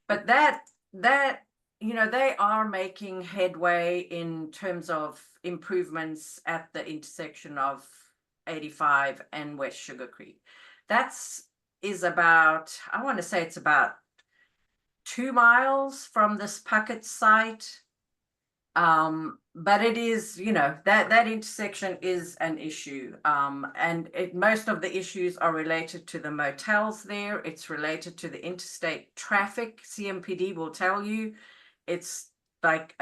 but that they are making headway in terms of improvements at the intersection of 85 and West Sugar Creek. Is about, I want to say it's about 2 miles from this Puckett site. But it is, that intersection is an issue. And most of the issues are related to the motels there. It's related to the interstate traffic. CMPD will tell you it's like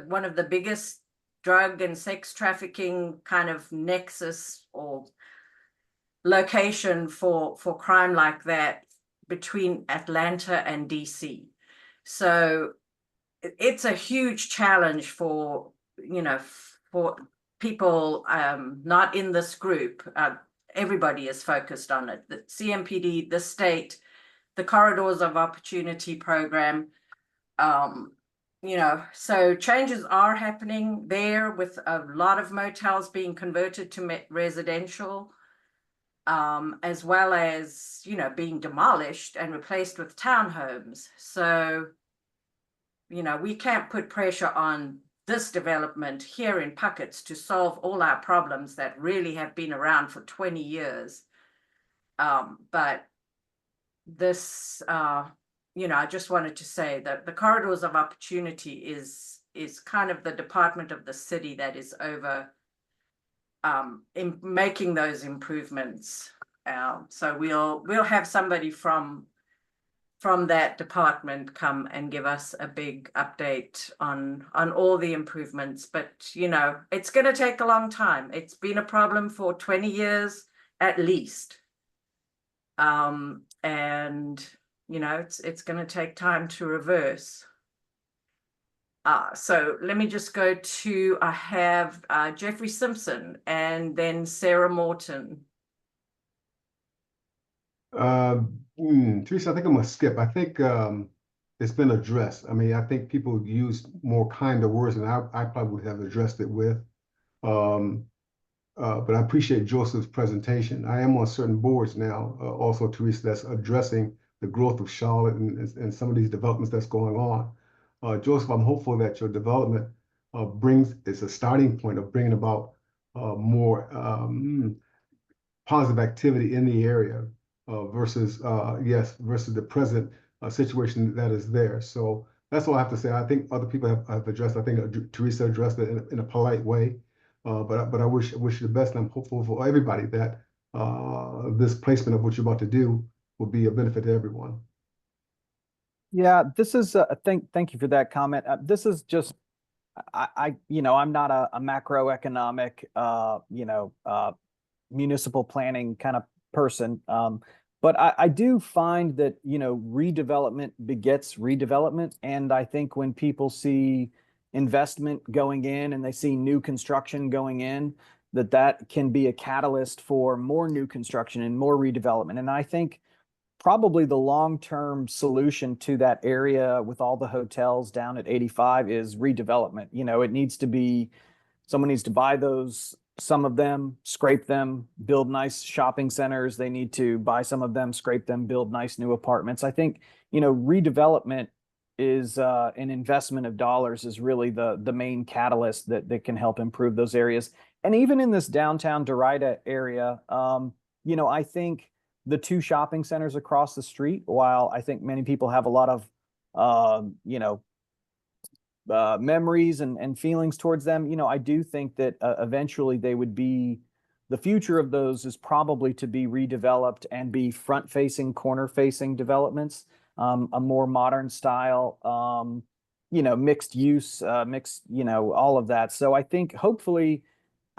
one of the biggest drug and sex trafficking kind of nexus or location for crime like that between Atlanta and DC. So it's a huge challenge for people not in this group. Everybody is focused on it. The CMPD, the state, the Corridors of Opportunity program. So changes are happening there with a lot of motels being converted to residential, as well as, being demolished and replaced with townhomes. So, we can't put pressure on this development here in Puckett to solve all our problems that really have been around for 20 years. But this, I just wanted to say that the Corridors of Opportunity is kind of the department of the city that is over in making those improvements. So we'll have somebody from that department come and give us a big update on all the improvements. But it's going to take a long time. It's been a problem for 20 years at least. And it's going to take time to reverse. So let me just go to, I have Jeffrey Simpson and then Sarah Morton. Teresa, I think I'm gonna skip. I think it's been addressed. I mean, I think people use more kinder words than I probably would have addressed it with. But I appreciate Joseph's presentation. I am on certain boards now, also, Teresa, that's addressing the growth of Charlotte and some of these developments that's going on. Joseph, I'm hopeful that your development is a starting point of bringing about more positive activity in the area versus the present situation that is there. So that's all I have to say. I think other people have addressed. I think Teresa addressed it in a polite way. But I wish you the best, and I'm hopeful for everybody that this placement of what you're about to do will be a benefit to everyone. Yeah, this is thank you for that comment. This is just I'm not a macroeconomic municipal planning kind of person, but I do find that redevelopment begets redevelopment, and I think when people see investment going in and they see new construction going in, that can be a catalyst for more new construction and more redevelopment. And I think probably the long-term solution to that area with all the hotels down at 85 is redevelopment. You know, it needs to be, someone needs to buy those, some of them, scrape them, build nice shopping centers. They need to buy some of them, scrape them, build nice new apartments. I think, you know, redevelopment is an investment of dollars is really the main catalyst that can help improve those areas. And even in this downtown Derita area, you know, I think the two shopping centers across the street, while I think many people have a lot of, you know, memories and feelings towards them, you know, I do think that eventually they would be, the future of those is probably to be redeveloped and be front-facing, corner-facing developments, a more modern style, you know, mixed use, mixed, you know, all of that. So I think hopefully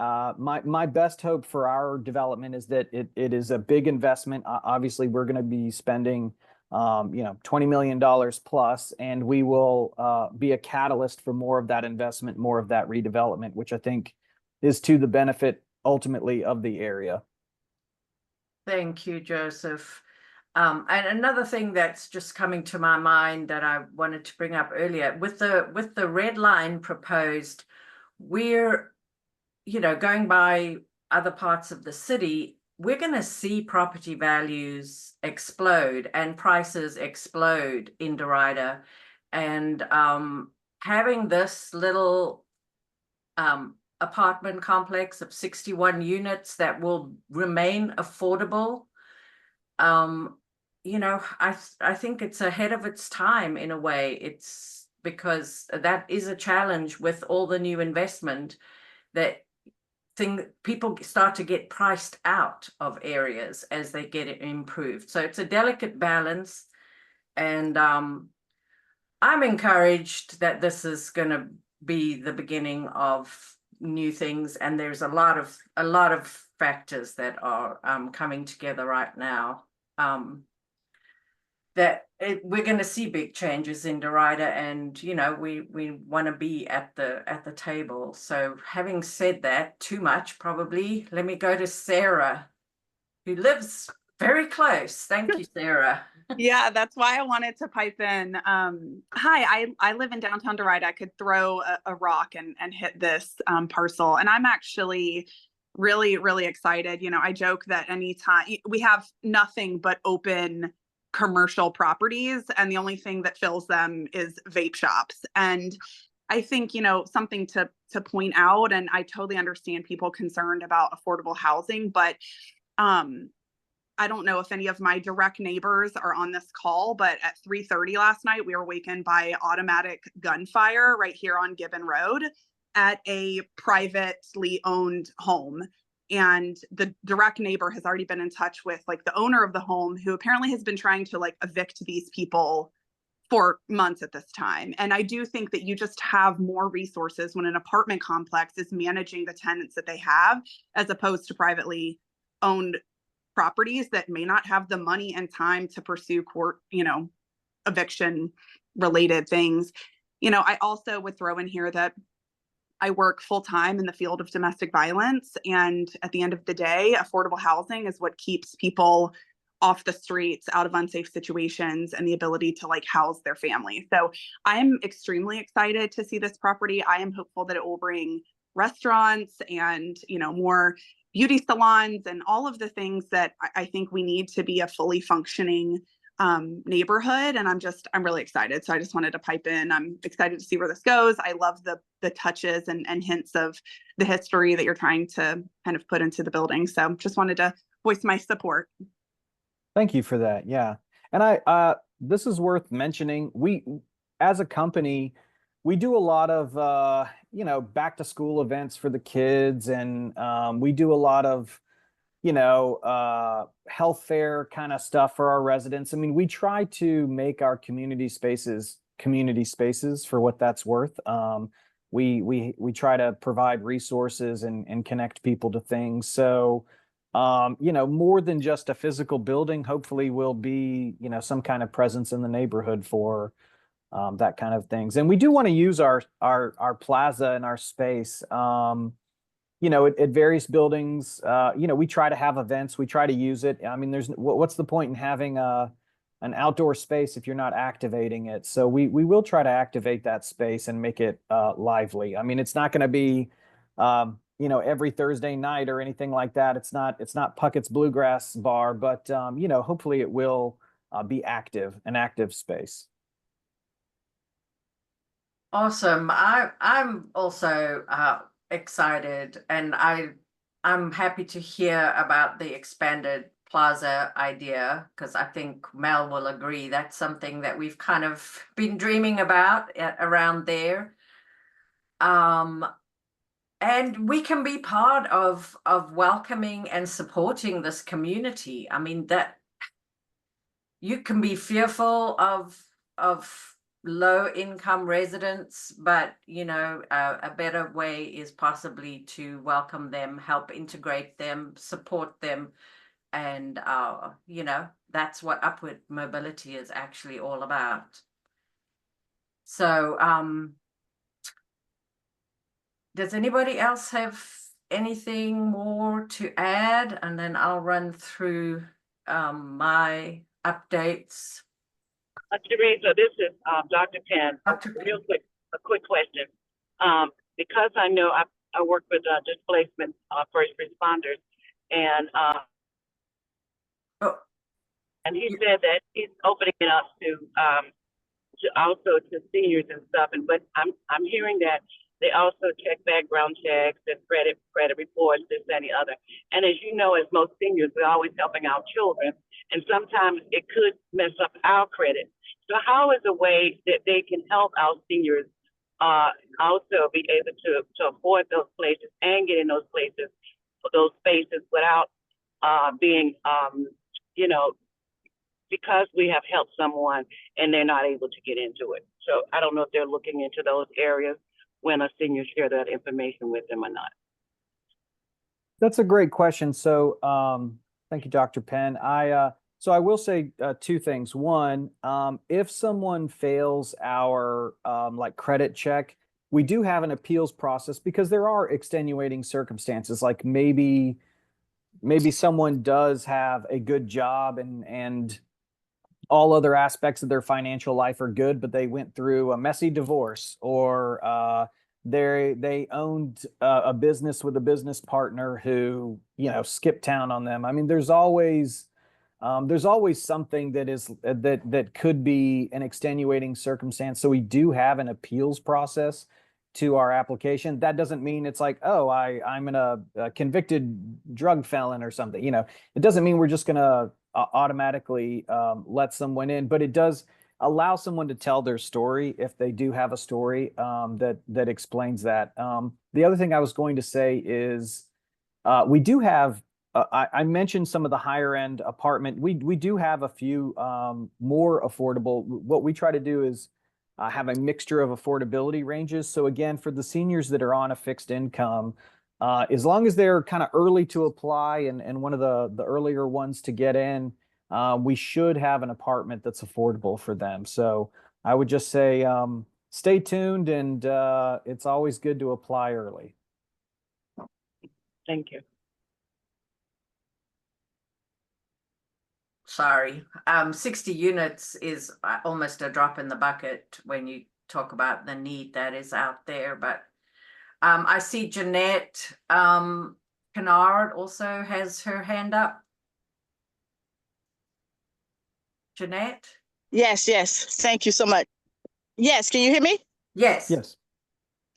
my best hope for our development is that it is a big investment. Obviously, we're going to be spending, you know, $20 million plus, and we will be a catalyst for more of that investment, more of that redevelopment, which I think is to the benefit ultimately of the area. Thank you, Joseph. And another thing that's just coming to my mind that I wanted to bring up earlier, with the red line proposed, we're, you know, going by other parts of the city, we're going to see property values explode and prices explode in Derita. And having this little apartment complex of 61 units that will remain affordable, you know, I think it's ahead of its time in a way. It's because that is a challenge with all the new investment, that people start to get priced out of areas as they get it improved. So it's a delicate balance, and I'm encouraged that this is going to be the beginning of new things. And there's a lot of factors that are coming together right now, we're going to see big changes in Derita, and you know, we want to be at the table. So having said that, too much probably, let me go to Sarah, who lives very close. Thank you, Sarah. Yeah, that's why I wanted to pipe in. Hi, I live in downtown Derita. I could throw a rock and hit this parcel, and I'm actually really, really excited. You know, I joke that anytime we have nothing but open commercial properties, and the only thing that fills them is vape shops. And I think, you know, something to point out, and I totally understand people concerned about affordable housing, but I don't know if any of my direct neighbors are on this call, but at 3:30 last night, we were awakened by automatic gunfire right here on Gibbon Road at a privately owned home. And the direct neighbor has already been in touch with like the owner of the home, who apparently has been trying to like evict these people for months at this time. And I do think that you just have more resources when an apartment complex is managing the tenants that they have, as opposed to privately owned properties that may not have the money and time to pursue court, you know, eviction related things. You know, I also would throw in here that I work full time in the field of domestic violence. And at the end of the day, affordable housing is what keeps people off the streets, out of unsafe situations, and the ability to like house their family. So I'm extremely excited to see this property. I am hopeful that it will bring restaurants and, you know, more beauty salons and all of the things that I think we need to be a fully functioning neighborhood. And I'm really excited. So I just wanted to pipe in. I'm excited to see where this goes. I love the touches and hints of the history that you're trying to kind of put into the building. So just wanted to voice my support. Thank you for that. Yeah. And this is worth mentioning. We, as a company, we do a lot of, you know, back to school events for the kids. And we do a lot of, you know, health fair kind of stuff for our residents. I mean, we try to make our community spaces for what that's worth. We try to provide resources and connect people to things. So, you know, more than just a physical building, hopefully will be, you know, some kind of presence in the neighborhood for that kind of things. And we do want to use our plaza and our space. at various buildings, we try to have events, we try to use it. I mean, what's the point in having an outdoor space if you're not activating it? So we will try to activate that space and make it lively. I mean, it's not going to be, every Thursday night or anything like that. It's not Puckett's Bluegrass Bar, but hopefully it will be an active space. Awesome. I'm also excited, and I'm happy to hear about the expanded plaza idea, because I think Mel will agree that's something that we've kind of been dreaming about around there. And we can be part of welcoming and supporting this community. I mean, that you can be fearful of low income residents, but a better way is possibly to welcome them, help integrate them, support them, and that's what upward mobility is actually all about. So does anybody else have anything more to add? And then I'll run through my updates. Derita, this is Dr. Penn. Real quick, a quick question. Because I know I work with displacement first responders, and and he said that he's opening it up to also to seniors and stuff. But I'm hearing that they also check background checks and credit reports, this, that, and the other. And as you know, as most seniors, we're always helping our children, and sometimes it could mess up our credit. So how is a way that they can help our seniors also be able to afford those places and get in those places, those spaces, without being, because we have helped someone and they're not able to get into it. So I don't know if they're looking into those areas when a senior share that information with them or not. That's a great question. So thank you, Dr. Penn. So I will say two things. One, if someone fails our credit check, we do have an appeals process, because there are extenuating circumstances. Like maybe someone does have a good job and all other aspects of their financial life are good, but they went through a messy divorce, or they owned a business with a business partner who skipped town on them. I mean, there's always something that is that could be an extenuating circumstance. So we do have an appeals process to our application. That doesn't mean it's like, oh, I'm a convicted drug felon or something. It doesn't mean we're just going to automatically let someone in, but it does allow someone to tell their story if they do have a story that explains that. The other thing I was going to say is we do have. I mentioned some of the higher end apartment. We do have a few more affordable. What we try to do is have a mixture of affordability ranges. So again, for the seniors that are on a fixed income, as long as they're kind of early to apply and one of the earlier ones to get in, we should have an apartment that's affordable for them. So I would just say stay tuned, and it's always good to apply early. Thank you. Sorry, 60 units is almost a drop in the bucket when you talk about the need that is out there. But I see Jeanette Kennard also has her hand up. Jeanette? Yes. Thank you so much. Yes, can you hear me? Yes. Yes.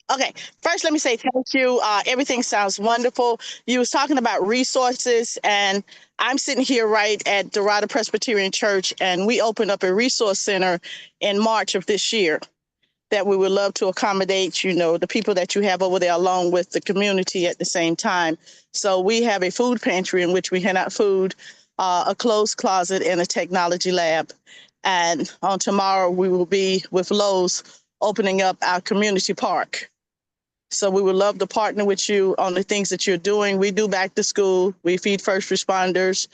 Okay, first let me say thank you. Everything sounds wonderful. You was talking about resources, and I'm sitting here right at Derita Presbyterian Church, and we opened up a resource center in March of this year that we would love to accommodate, the people that you have over there, along with the community at the same time. So we have a food pantry in which we hand out food, a clothes closet, and a technology lab. And on tomorrow, we will be with Lowe's opening up our community park. So we would love to partner with you on the things that you're doing. We do back to school. We feed first responders.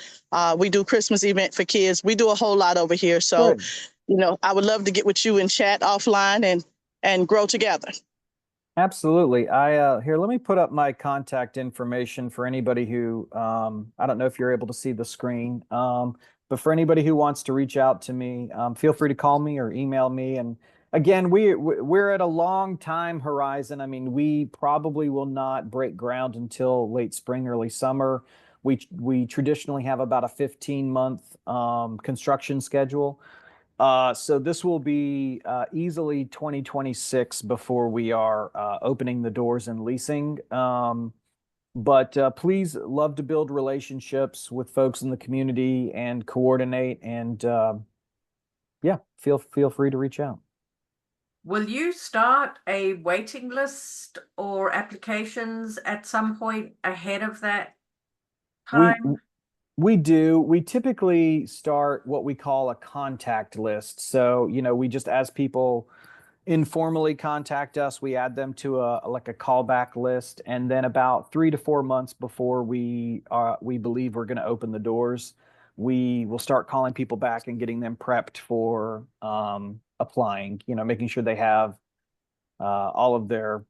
We do Christmas event for kids. We do a whole lot over here. So, I would love to get with you and chat offline and grow together. Absolutely. Here, let me put up my contact information for anybody who, I don't know if you're able to see the screen, but for anybody who wants to reach out to me, feel free to call me or email me. And again, we're at a long time horizon. I mean, we probably will not break ground until late spring, early summer. We traditionally have about a 15-month construction schedule. So this will be easily 2026 before we are opening the doors and leasing. But please, love to build relationships with folks in the community and coordinate. And yeah, feel free to reach out. Will you start a waiting list or applications at some point ahead of that time? We do. We typically start what we call a contact list. So, we just, as people informally contact us, we add them to a callback list. And then about 3 to 4 months before we believe we're going to open the doors, we will start calling people back and getting them prepped for applying, making sure they have all of their,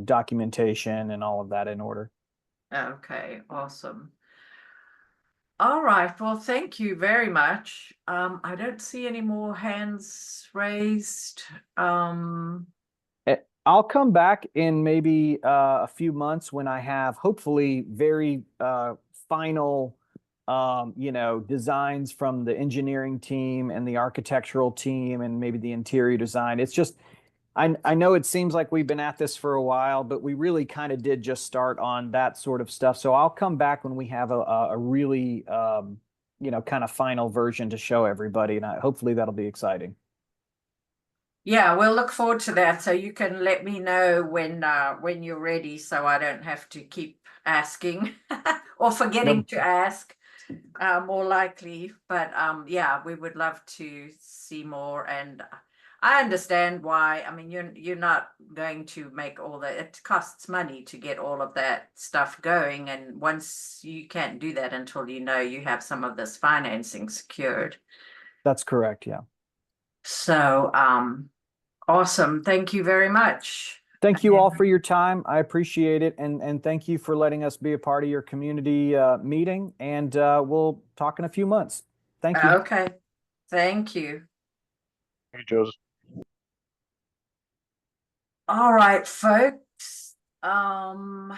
documentation and all of that in order. Okay, awesome. All right, well, thank you very much. I don't see any more hands raised. I'll come back in maybe a few months when I have hopefully very final, designs from the engineering team and the architectural team and maybe the interior design. It's just, I know it seems like we've been at this for a while, but we really kind of did just start on that sort of stuff. So I'll come back when we have a really, kind of final version to show everybody, and hopefully that'll be exciting. Yeah, we'll look forward to that. So you can let me know when you're ready, so I don't have to keep asking or forgetting to ask, more likely. But yeah, we would love to see more. And I understand why. I mean, you're not going to make all that. It costs money to get all of that stuff going. And once you can't do that until you have some of this financing secured. That's correct. Yeah. So, awesome. Thank you very much. Thank you all for your time. I appreciate it. And thank you for letting us be a part of your community meeting. And we'll talk in a few months. Thank you. Okay. Thank you. Hey, Joseph. All right, folks. I'm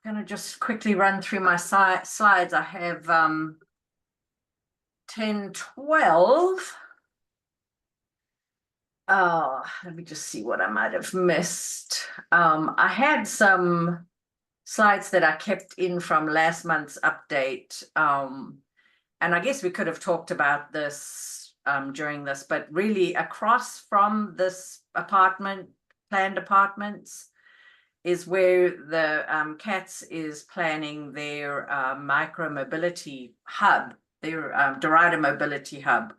gonna just quickly run through my slides. I have 10, 12. Let me just see what I might have missed. I had some slides that I kept in from last month's update. And I guess we could have talked about this during this, but really across from this planned apartments is where the Katz is planning their micro-mobility hub, their Derita mobility hub,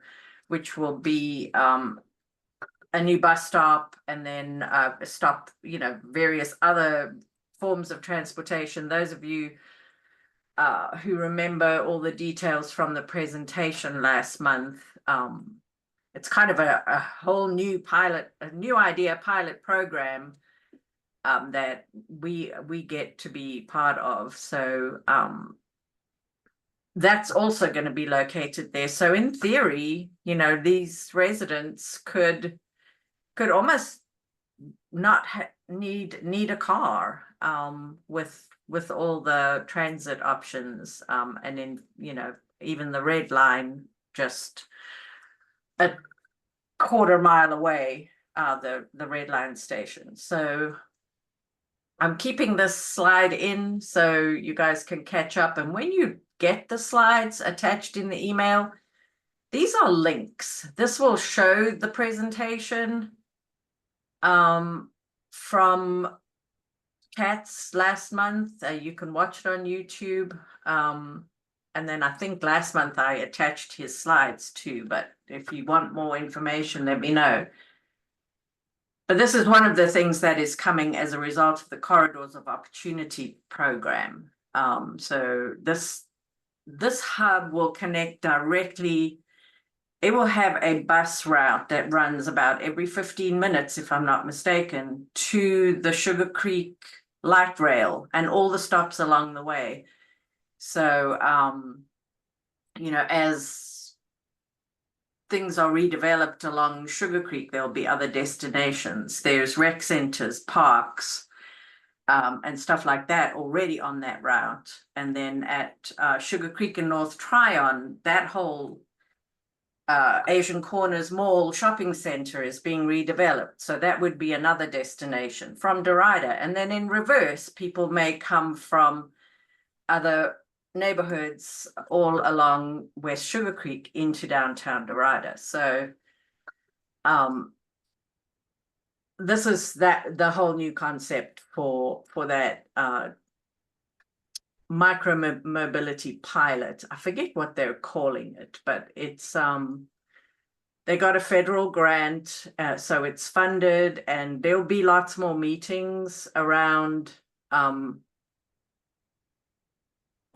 which will be a new bus stop and then a stop, various other forms of transportation. Those of you who remember all the details from the presentation last month, it's kind of a whole new pilot program that we get to be part of. So that's also going to be located there. So in theory, these residents could almost not need a car with all the transit options, and then even the red line just a quarter mile away, the red line station. So I'm keeping this slide in so you guys can catch up, and when you get the slides attached in the email, these are links. This will show the presentation from Katz last month. You can watch it on YouTube. And then I think last month I attached his slides too, but if you want more information, let me know. But this is one of the things that is coming as a result of the Corridors of Opportunity program. So this hub will connect directly it will have a bus route that runs about every 15 minutes, if I'm not mistaken, to the Sugar Creek light rail and all the stops along the way. So, you know, as things are redeveloped along Sugar Creek, there'll be other destinations. There's rec centers, parks, and stuff like that already on that route. And then at Sugar Creek and North Tryon, that whole Asian Corners Mall shopping center is being redeveloped. So that would be another destination from Derita. And then in reverse, people may come from other neighborhoods all along West Sugar Creek into downtown Derita. So this is the whole new concept for that micro mobility pilot. I forget what they're calling it, but it's they got a federal grant, so it's funded, and there'll be lots more meetings around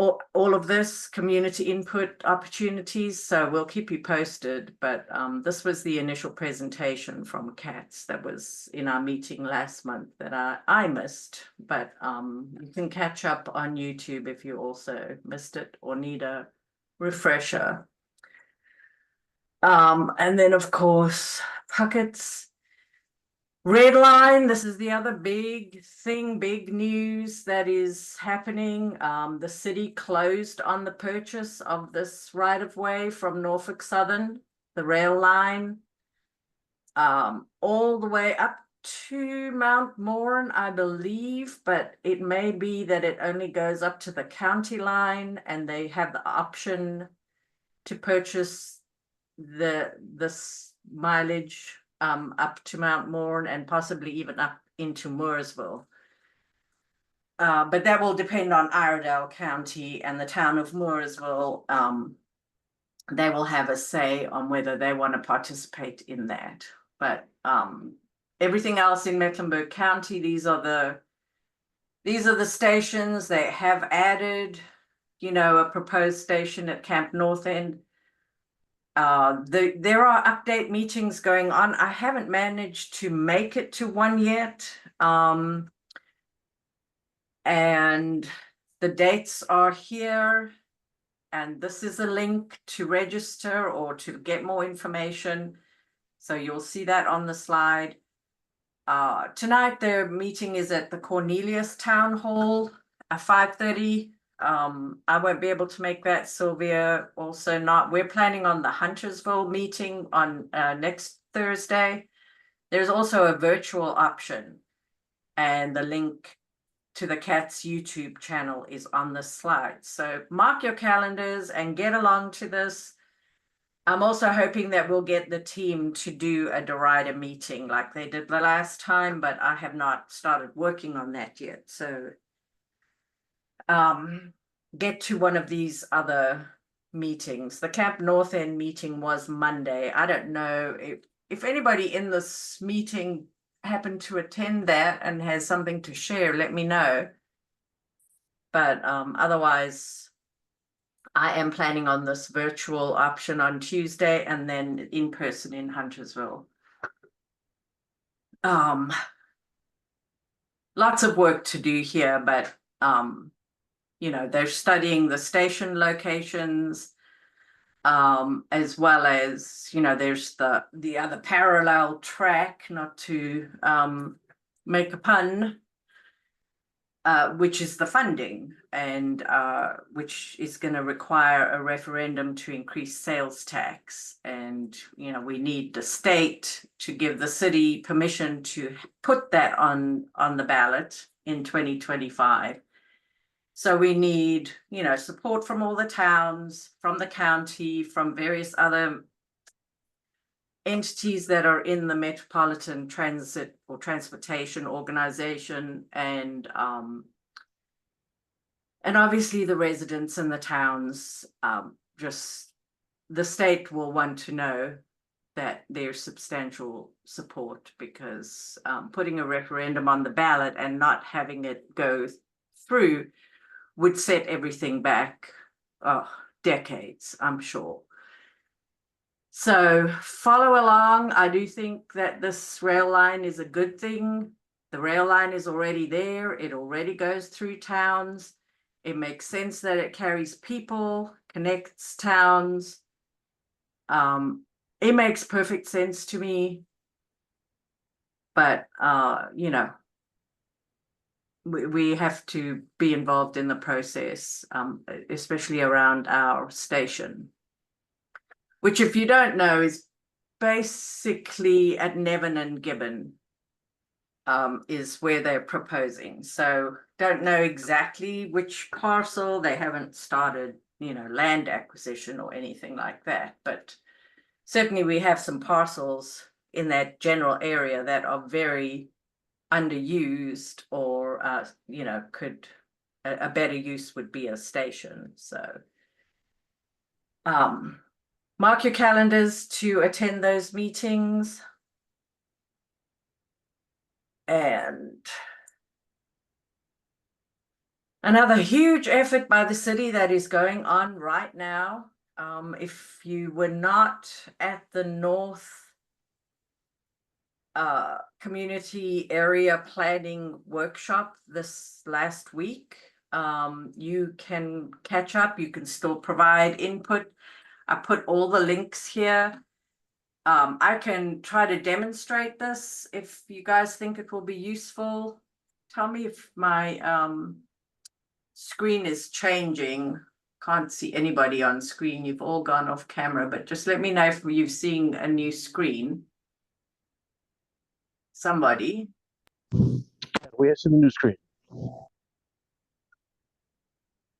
all of this community input opportunities. So we'll keep you posted, but this was the initial presentation from Katz that was in our meeting last month that I missed, but you can catch up on YouTube if you also missed it or need a refresher. And then of course, Puckett's Red Line, this is the other big thing, big news that is happening. The city closed on the purchase of this right-of-way from Norfolk Southern, the rail line, all the way up to Mount Moran, I believe, but it may be that it only goes up to the county line, and they have the option to purchase this mileage up to Mount Moran and possibly even up into Mooresville. But that will depend on Iredell County and the town of Mooresville. They will have a say on whether they want to participate in that. But everything else in Mecklenburg County, these are the stations. They have added, you know, a proposed station at Camp North End. There are update meetings going on. I haven't managed to make it to one yet. And the dates are here. And this is a link to register or to get more information. So you'll see that on the slide. Tonight, the meeting is at the Cornelius Town Hall at 5:30. I won't be able to make that. Sylvia also not. We're planning on the Huntersville meeting on next Thursday. There's also a virtual option, and the link to the Katz YouTube channel is on the slide. So mark your calendars and get along to this. I'm also hoping that we'll get the team to do a Derita meeting like they did the last time, but I have not started working on that yet. So get to one of these other meetings. The Camp North End meeting was Monday. I don't know if anybody in this meeting happened to attend that and has something to share, let me know. But otherwise, I am planning on this virtual option on Tuesday and then in person in Huntersville. Lots of work to do here, but you know, they're studying the station locations, as well as, you know, there's the other parallel track, not to make a pun, which is the funding, and which is going to require a referendum to increase sales tax. And, you know, we need the state to give the city permission to put that on the ballot in 2025. So we need, you know, support from all the towns, from the county, from various other entities that are in the Metropolitan Transit or Transportation Organization, and obviously the residents in the towns. Just the state will want to know that there's substantial support, because putting a referendum on the ballot and not having it go through would set everything back decades, I'm sure. So follow along. I do think that this rail line is a good thing. The rail line is already there. It already goes through towns. It makes sense that it carries people, connects towns. It makes perfect sense to me. But, you know, we have to be involved in the process, especially around our station, which, if you don't know, is basically at Nevin and Gibbon, is where they're proposing. So don't know exactly which parcel. They haven't started, you know, land acquisition or anything like that. But certainly we have some parcels in that general area that are very underused, or you know, could a better use would be a station. So mark your calendars to attend those meetings. And another huge effort by the city that is going on right now. If you were not at the North community area planning workshop this last week, you can catch up. You can still provide input. I put all the links here. I can try to demonstrate this if you guys think it will be useful. Tell me if my screen is changing. Can't see anybody on screen. You've all gone off camera, but just let me know if you're seeing a new screen. Somebody. We have some new screen.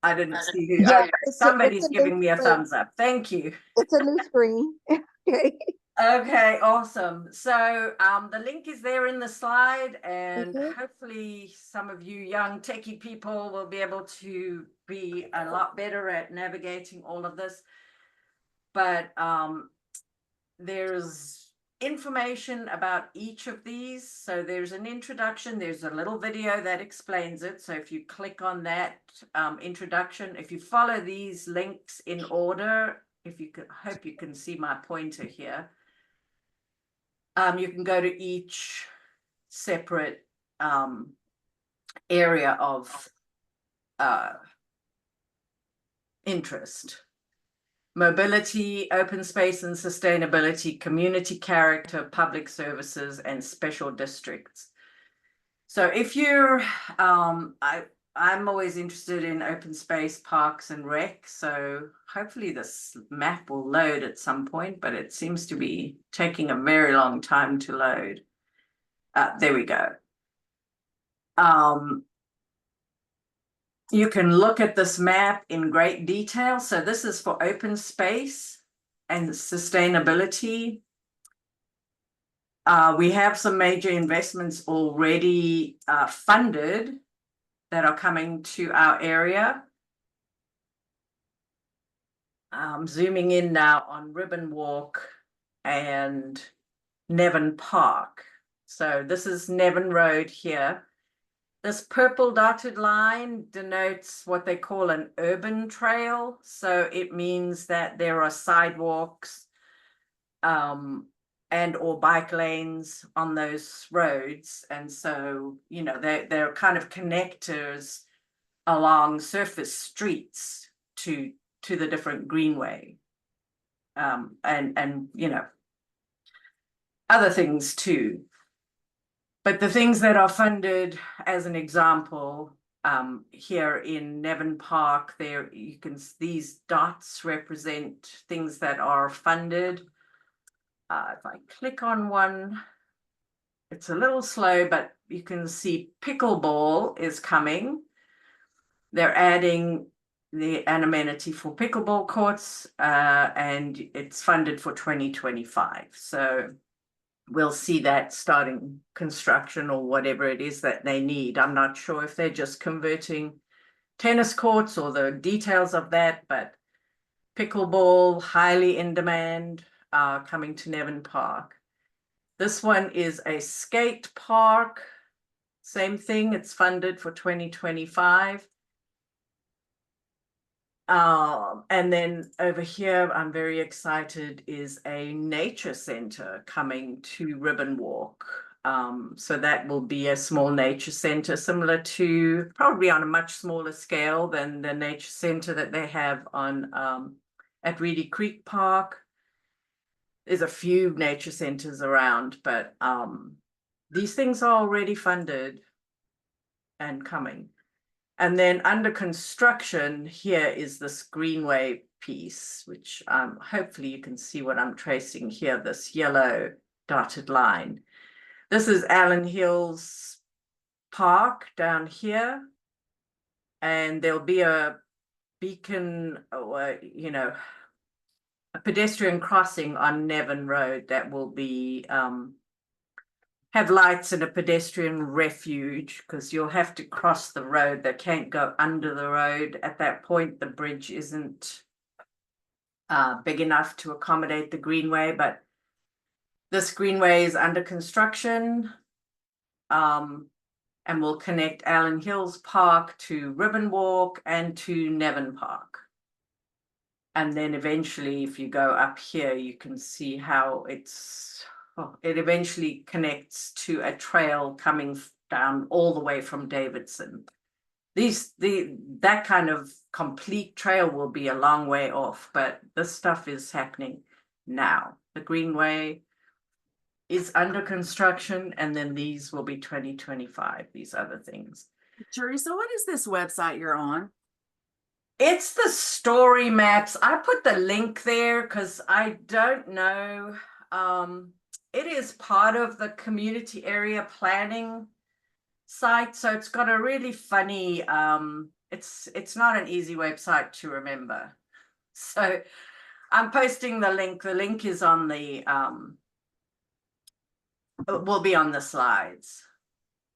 I didn't see who. Yeah, Somebody's giving me a thumbs up. Thank you. It's a new screen. Okay. Okay, awesome. So the link is there in the slide, and hopefully some of you young techie people will be able to be a lot better at navigating all of this. But there's information about each of these. So there's an introduction, there's a little video that explains it. So if you click on that introduction, if you follow these links in order, if you could, hope you can see my pointer here. You can go to each separate area of interest. Mobility, open space and sustainability, community character, public services, and special districts. So if you're, I'm always interested in open space, parks, and rec. So hopefully this map will load at some point, but it seems to be taking a very long time to load. There we go. You can look at this map in great detail. So this is for open space and sustainability. We have some major investments already funded that are coming to our area. Zooming in now on Ribbon Walk and Nevin Park. So this is Nevin Road here. This purple dotted line denotes what they call an urban trail. So it means that there are sidewalks and or bike lanes on those roads. And so, you know, they're kind of connectors along surface streets to the different greenway. And you know, other things too. But the things that are funded, as an example, here in Nevin Park, there you can, these dots represent things that are funded. If I click on one, it's a little slow, but you can see pickleball is coming. They're adding an amenity for pickleball courts, and it's funded for 2025. So we'll see that starting construction or whatever it is that they need. I'm not sure if they're just converting tennis courts or the details of that, but pickleball, highly in demand, coming to Nevin Park. This one is a skate park. Same thing, it's funded for 2025. And then over here, I'm very excited, is a nature center coming to Ribbon Walk. So that will be a small nature center, similar to, probably on a much smaller scale than the nature center that they have on at Reedy Creek Park. There's a few nature centers around, but these things are already funded and coming. And then under construction, here is this greenway piece, which hopefully you can see what I'm tracing here, this yellow dotted line. This is Allen Hills Park down here. And there'll be a beacon, or, you know, a pedestrian crossing on Nevin Road that will be have lights and a pedestrian refuge, because you'll have to cross the road. They can't go under the road at that point. The bridge isn't big enough to accommodate the greenway, but this greenway is under construction and will connect Allen Hills Park to Ribbon Walk and to Nevin Park. And then eventually, if you go up here, you can see how it eventually connects to a trail coming down all the way from Davidson. That kind of complete trail will be a long way off, but this stuff is happening now. The greenway is under construction, and then these will be 2025, these other things. Teresa, what is this website you're on? It's the story maps. I put the link there because I don't know. It is part of the community area planning site, so it's got a really funny, it's not an easy website to remember. So I'm posting the link. The link is on the, it will be on the slides.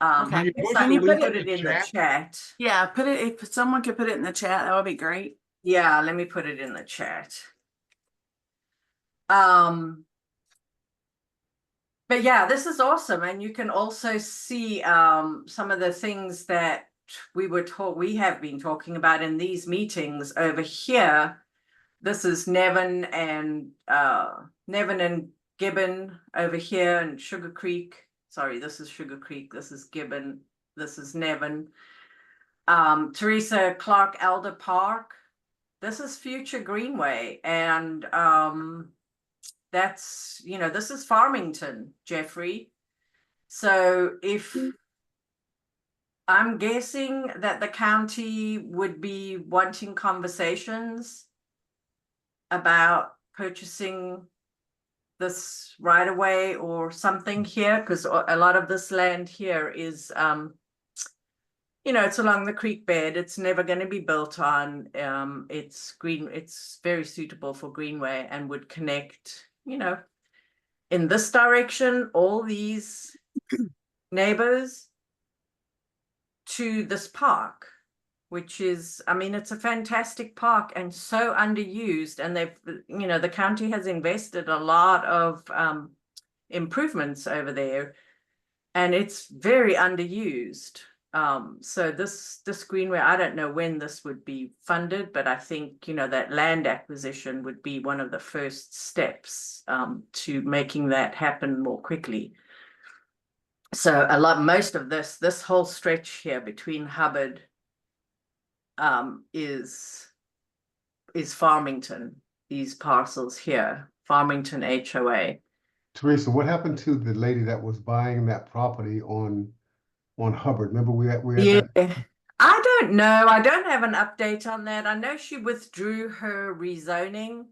Okay. Can you put it in the chat? Yeah, put it, if someone could put it in the chat, that would be great. Yeah, let me put it in the chat. But yeah, this is awesome. And you can also see some of the things that we have been talking about in these meetings over here. This is Nevin and Gibbon over here, and Sugar Creek. Sorry, this is Sugar Creek. This is Gibbon. This is Nevin. Teresa Clark Elder Park. This is Future Greenway. And that's, you know, this is Farmington, Jeffrey. So if I'm guessing that the county would be wanting conversations about purchasing this right away or something here, because a lot of this land here is, you know, it's along the creek bed. It's never going to be built on. It's green. It's very suitable for greenway and would connect, you know, in this direction, all these neighbors to this park, which is, I mean, it's a fantastic park and so underused. And they've, you know, the county has invested a lot of improvements over there, and it's very underused. So this greenway, I don't know when this would be funded, but I think, you know, that land acquisition would be one of the first steps to making that happen more quickly. So most of this whole stretch here between Hubbard is Farmington, these parcels here, Farmington HOA. Teresa, what happened to the lady that was buying that property on Hubbard? Remember we had that? I don't know. I don't have an update on that. I know she withdrew her rezoning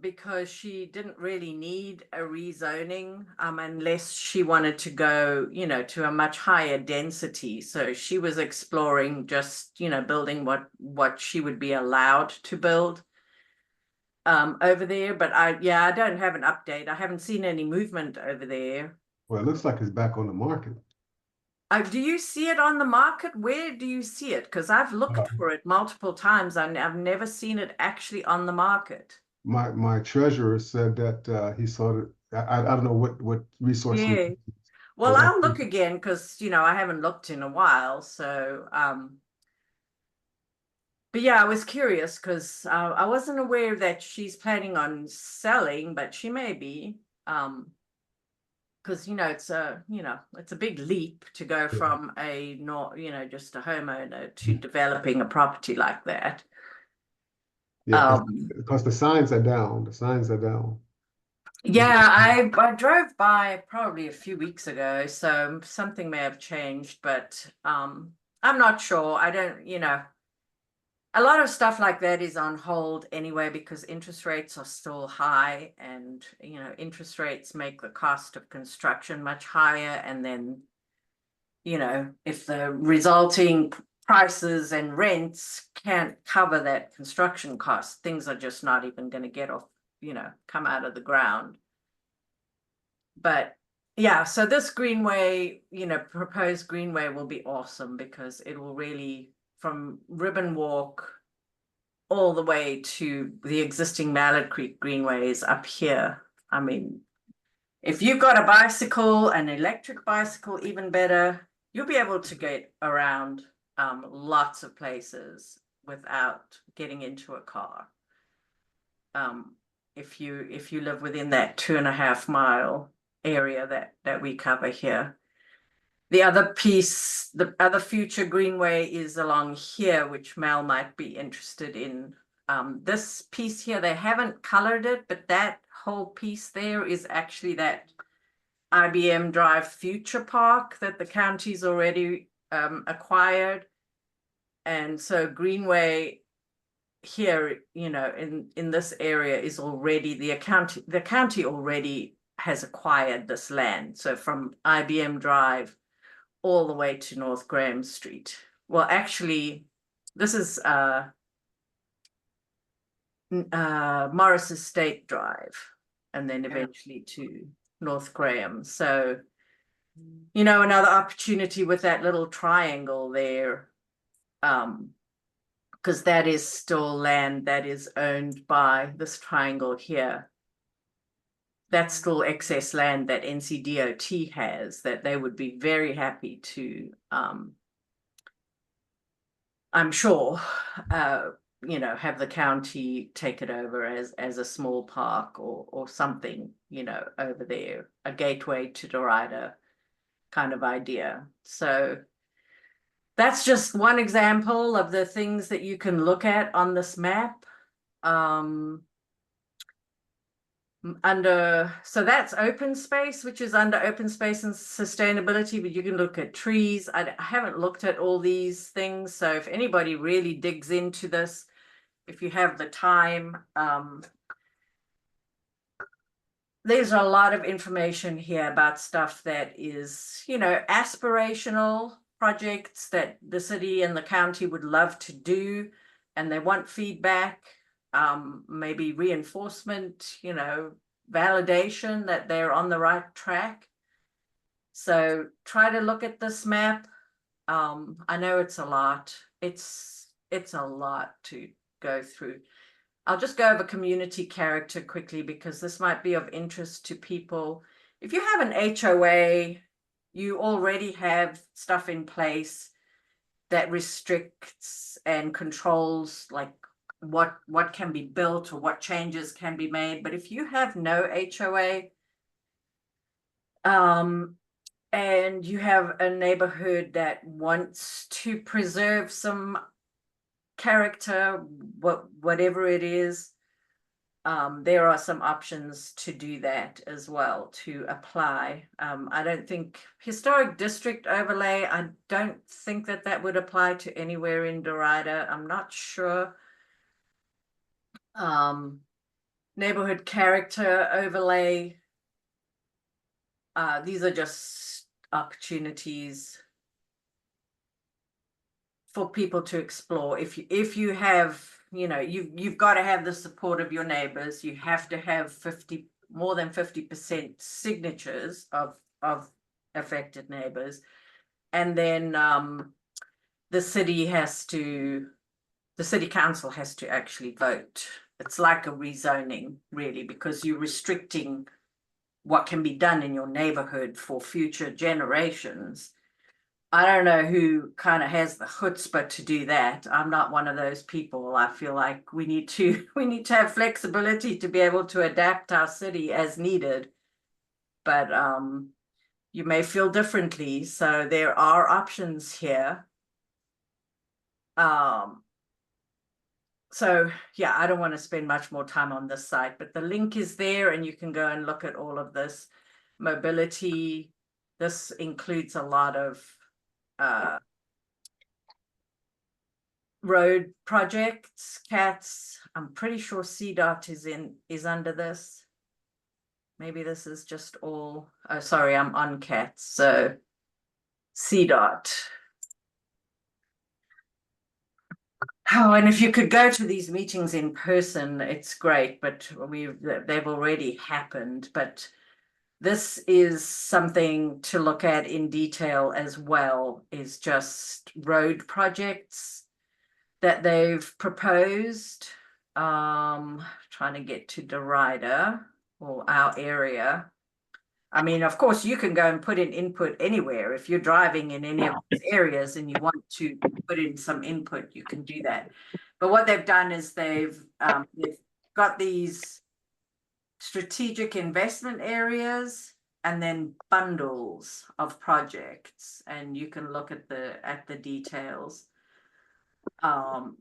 because she didn't really need a rezoning unless she wanted to go, you know, to a much higher density. So she was exploring just, you know, building what she would be allowed to build over there. But I don't have an update. I haven't seen any movement over there. Well, it looks like it's back on the market. Do you see it on the market? Where do you see it? Because I've looked for it multiple times and I've never seen it actually on the market. My treasurer said that he saw it. I don't know what resource. Yeah. Well, I'll look again because, you know, I haven't looked in a while. So But yeah, I was curious because I wasn't aware that she's planning on selling, but she may be. Because it's a big leap to go from just a homeowner to developing a property like that. Yeah, because the signs are down. The signs are down. Yeah, I drove by probably a few weeks ago, so something may have changed, but I'm not sure. I don't, a lot of stuff like that is on hold anyway because interest rates are still high, and interest rates make the cost of construction much higher, and then if the resulting prices and rents can't cover that construction cost, things are just not even going to get off, come out of the ground. But yeah, so this greenway, proposed greenway will be awesome because it will really, from Ribbon Walk all the way to the existing Mallard Creek greenways up here. I mean, if you've got a bicycle, an electric bicycle, even better, you'll be able to get around lots of places without getting into a car. If you live within that 2.5 mile area that we cover here. The other piece, the other future greenway is along here, which Mel might be interested in. This piece here, they haven't colored it, but that whole piece there is actually that IBM Drive Future Park that the county's already acquired. And so greenway here, in this area is already, the county already has acquired this land. So from IBM Drive all the way to North Graham Street. Well, actually, this is Morris Estate Drive, and then eventually to North Graham. So, another opportunity with that little triangle there, because that is still land that is owned by this triangle here. That's still excess land that NCDOT has that they would be very happy to, I'm sure, have the county take it over as a small park or something, over there, a gateway to Derita kind of idea. So that's just one example of the things that you can look at on this map. So that's open space, which is under open space and sustainability, but you can look at trees. I haven't looked at all these things, so if anybody really digs into this, if you have the time, there's a lot of information here about stuff that is, aspirational projects that the city and the county would love to do, and they want feedback. Maybe reinforcement, validation that they're on the right track. So try to look at this map. I know it's a lot. It's a lot to go through. I'll just go over community character quickly because this might be of interest to people. If you have an HOA, you already have stuff in place that restricts and controls like what can be built or what changes can be made. But if you have no HOA, and you have a neighborhood that wants to preserve some character, whatever it is, there are some options to do that as well, to apply. I don't think historic district overlay, I don't think that would apply to anywhere in Derita. I'm not sure. Neighborhood character overlay, these are just opportunities for people to explore. If you have, you've got to have the support of your neighbors. You have to have more than 50% signatures of affected neighbors, and then the city council has to actually vote. It's like a rezoning, really, because you're restricting what can be done in your neighborhood for future generations. I don't know who kind of has the chutzpah to do that. I'm not one of those people. I feel like we need to have flexibility to be able to adapt our city as needed. But you may feel differently, so there are options here. So yeah, I don't want to spend much more time on this site, but the link is there and you can go and look at all of this. Mobility, this includes a lot of road projects, CATS. I'm pretty sure CDOT is under this. Maybe this is just all, oh, sorry, I'm on CATS. So CDOT. Oh, and if you could go to these meetings in person, it's great, but they've already happened. But this is something to look at in detail as well, is just road projects that they've proposed. Trying to get to Derita or our area. I mean, of course, you can go and put in input anywhere. If you're driving in any of these areas and you want to put in some input, you can do that. But what they've done is they've got these strategic investment areas and then bundles of projects, and you can look at the details. Over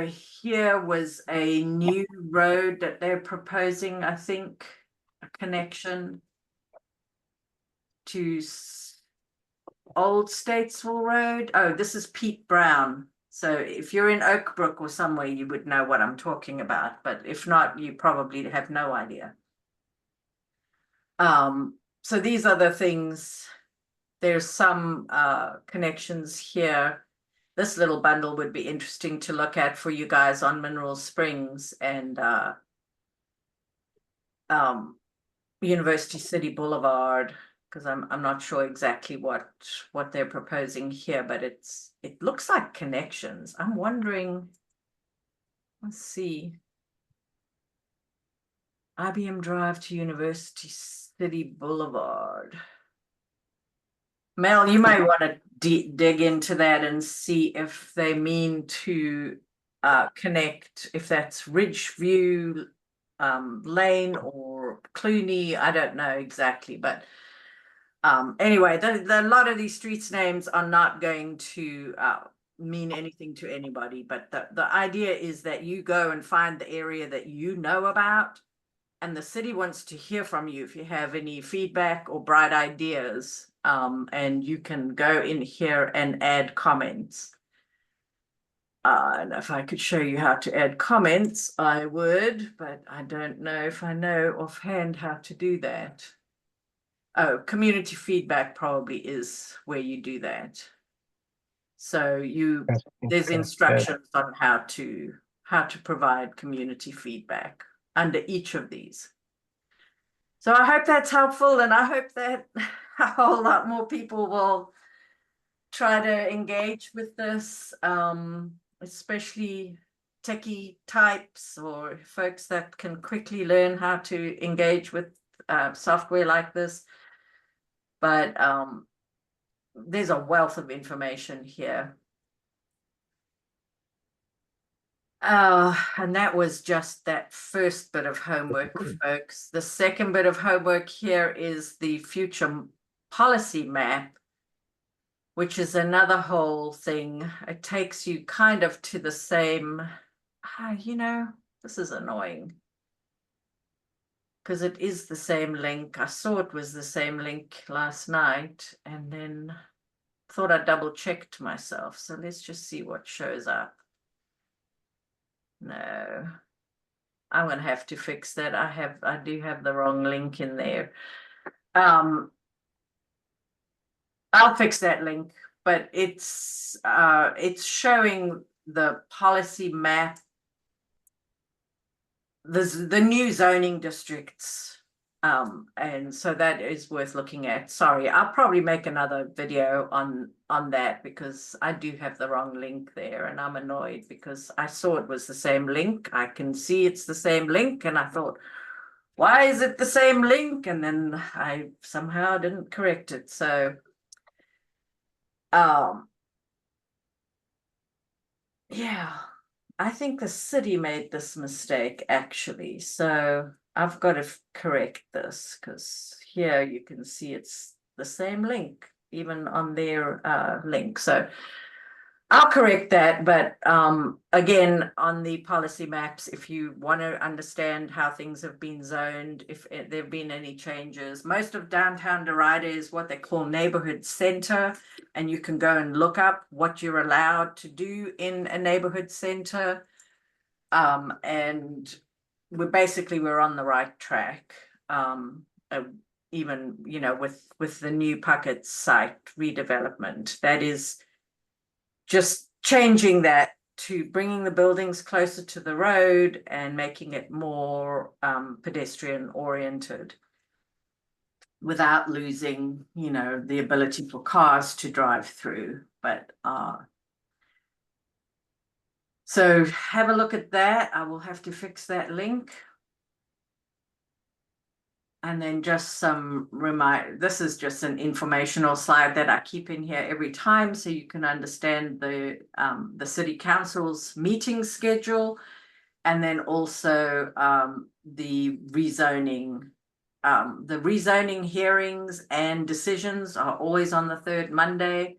here was a new road that they're proposing, I think, a connection to Old Statesville Road. Oh, this is Pete Brown. So if you're in Oakbrook or somewhere, you would know what I'm talking about. But if not, you probably have no idea. So these are the things. There's some connections here. This little bundle would be interesting to look at for you guys on Mineral Springs and University City Boulevard, because I'm not sure exactly what they're proposing here, but it looks like connections. I'm wondering, let's see. IBM Drive to University City Boulevard. Mel, you might want to dig into that and see if they mean to connect, if that's Ridgeview Lane or Clooney. I don't know exactly, but anyway, a lot of these streets names are not going to mean anything to anybody, but the idea is that you go and find the area that you know about, and the city wants to hear from you if you have any feedback or bright ideas, and you can go in here and add comments. And if I could show you how to add comments, I would, but I don't know if I know offhand how to do that. Oh, community feedback probably is where you do that. So there's instructions on how to provide community feedback under each of these. So I hope that's helpful, and I hope that a whole lot more people will try to engage with this, especially techie types or folks that can quickly learn how to engage with software like this. But there's a wealth of information here. And that was just that first bit of homework, folks. The second bit of homework here is the future policy map, which is another whole thing. It takes you kind of to the same, this is annoying, because it is the same link. I saw it was the same link last night and then thought I double checked myself. So let's just see what shows up. No, I'm going to have to fix that. I do have the wrong link in there. I'll fix that link, but it's showing the policy map. There's the new zoning districts, and so that is worth looking at. Sorry, I'll probably make another video on that, because I do have the wrong link there, and I'm annoyed because I saw it was the same link. I can see it's the same link, and I thought, why is it the same link? And then I somehow didn't correct it. So, yeah, I think the city made this mistake actually. So I've got to correct this because here you can see it's the same link, even on their link. So I'll correct that, but again, on the policy maps, if you want to understand how things have been zoned, if there have been any changes, most of downtown Derita is what they call neighborhood center, and you can go and look up what you're allowed to do in a neighborhood center. And we're on the right track. Even, you know, with the new Puckett site redevelopment, that is just changing that to bringing the buildings closer to the road and making it more pedestrian oriented without losing, you know, the ability for cars to drive through. But so have a look at that. I will have to fix that link. And then just some this is just an informational slide that I keep in here every time so you can understand the city council's meeting schedule, and then also the rezoning. The rezoning hearings and decisions are always on the third Monday.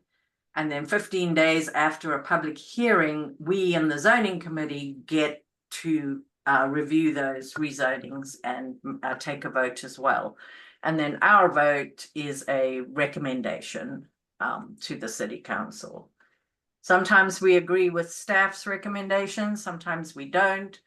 And then 15 days after a public hearing, we in the zoning committee get to review those rezonings and take a vote as well. And then our vote is a recommendation to the city council. Sometimes we agree with staff's recommendations, sometimes we don't.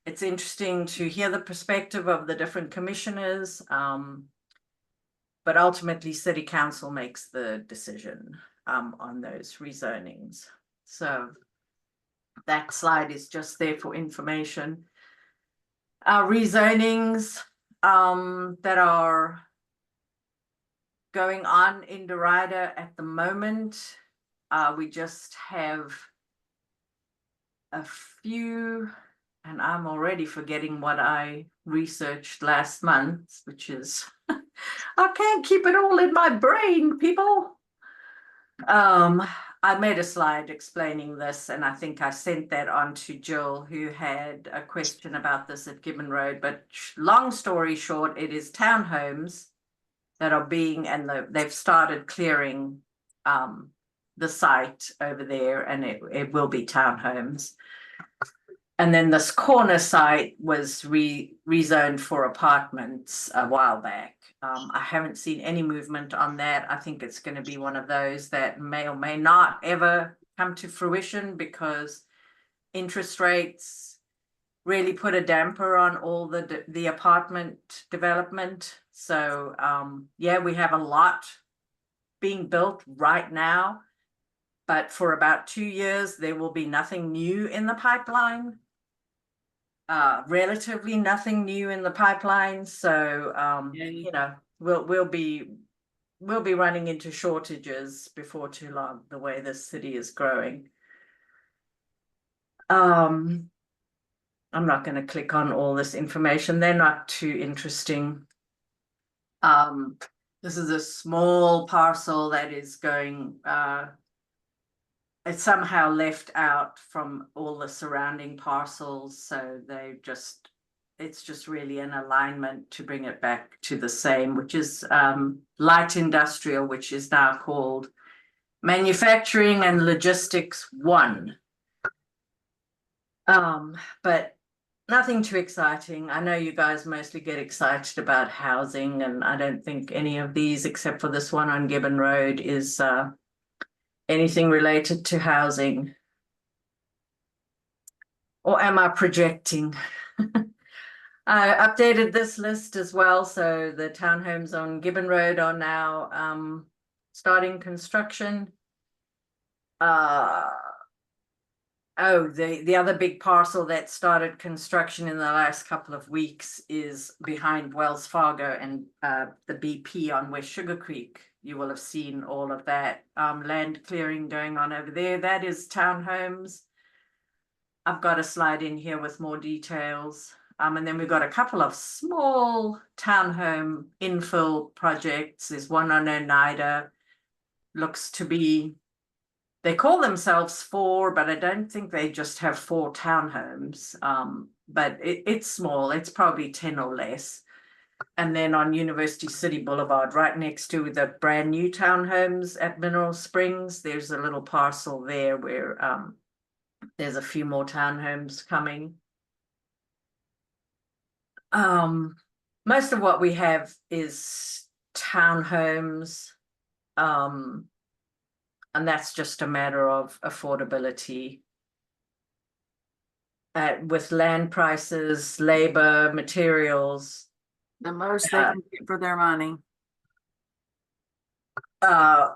It's interesting to hear the perspective of the different commissioners, but ultimately city council makes the decision on those rezonings. So that slide is just there for information. Our rezonings that are going on in Derita at the moment, we just have a few, and I'm already forgetting what I researched last month, which is, I can't keep it all in my brain, people. I made a slide explaining this, and I think I sent that on to Jill, who had a question about this at Gibbon Road. But long story short, it is townhomes that are being, and they've started clearing the site over there, and it will be townhomes. And then this corner site was rezoned for apartments a while back. I haven't seen any movement on that. I think it's going to be one of those that may or may not ever come to fruition because interest rates really put a damper on all the apartment development. So yeah, we have a lot being built right now, but for about 2 years, there will be nothing new in the pipeline. Relatively nothing new in the pipeline. So, you know, we'll be running into shortages before too long, the way this city is growing. I'm not going to click on all this information. They're not too interesting. This is a small parcel that is going, it's somehow left out from all the surrounding parcels. So it's just really an alignment to bring it back to the same, which is light industrial, which is now called Manufacturing and Logistics 1. But nothing too exciting. I know you guys mostly get excited about housing, and I don't think any of these, except for this one on Gibbon Road, is anything related to housing. Or am I projecting? I updated this list as well. So the townhomes on Gibbon Road are now starting construction. Oh, the other big parcel that started construction in the last couple of weeks is behind Wells Fargo and the BP on West Sugar Creek. You will have seen all of that land clearing going on over there. That is townhomes. I've got a slide in here with more details. And then we've got a couple of small townhome infill projects. There's one on Oneida, looks to be, they call themselves 4, but I don't think they just have 4 townhomes. But it's small, it's probably 10 or less. And then on University City Boulevard, right next to the brand new townhomes at Mineral Springs, there's a little parcel there where there's a few more townhomes coming. Most of what we have is townhomes, and that's just a matter of affordability. With land prices, labor, materials. The most they can get for their money. You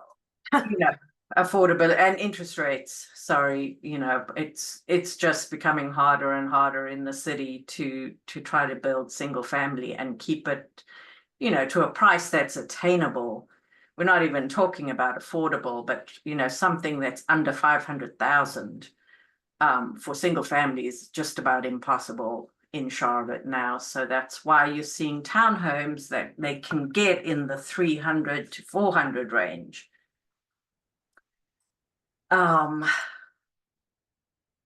know, affordability and interest rates. Sorry, you know, it's just becoming harder and harder in the city to try to build single family and keep it, you know, to a price that's attainable. We're not even talking about affordable, but you know, something that's under 500,000 for single family is just about impossible in Charlotte now. So that's why you're seeing townhomes that they can get in the 300 to 400 range.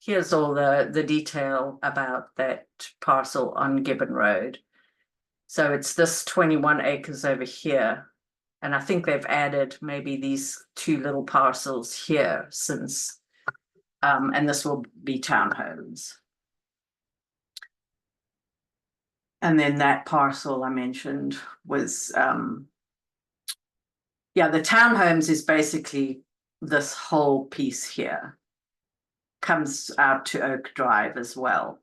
Here's all the detail about that parcel on Gibbon Road. So it's this 21 acres over here. And I think they've added maybe these 2 little parcels here since, and this will be townhomes. And then that parcel I mentioned was, yeah, the townhomes is basically this whole piece here. Comes out to Oak Drive as well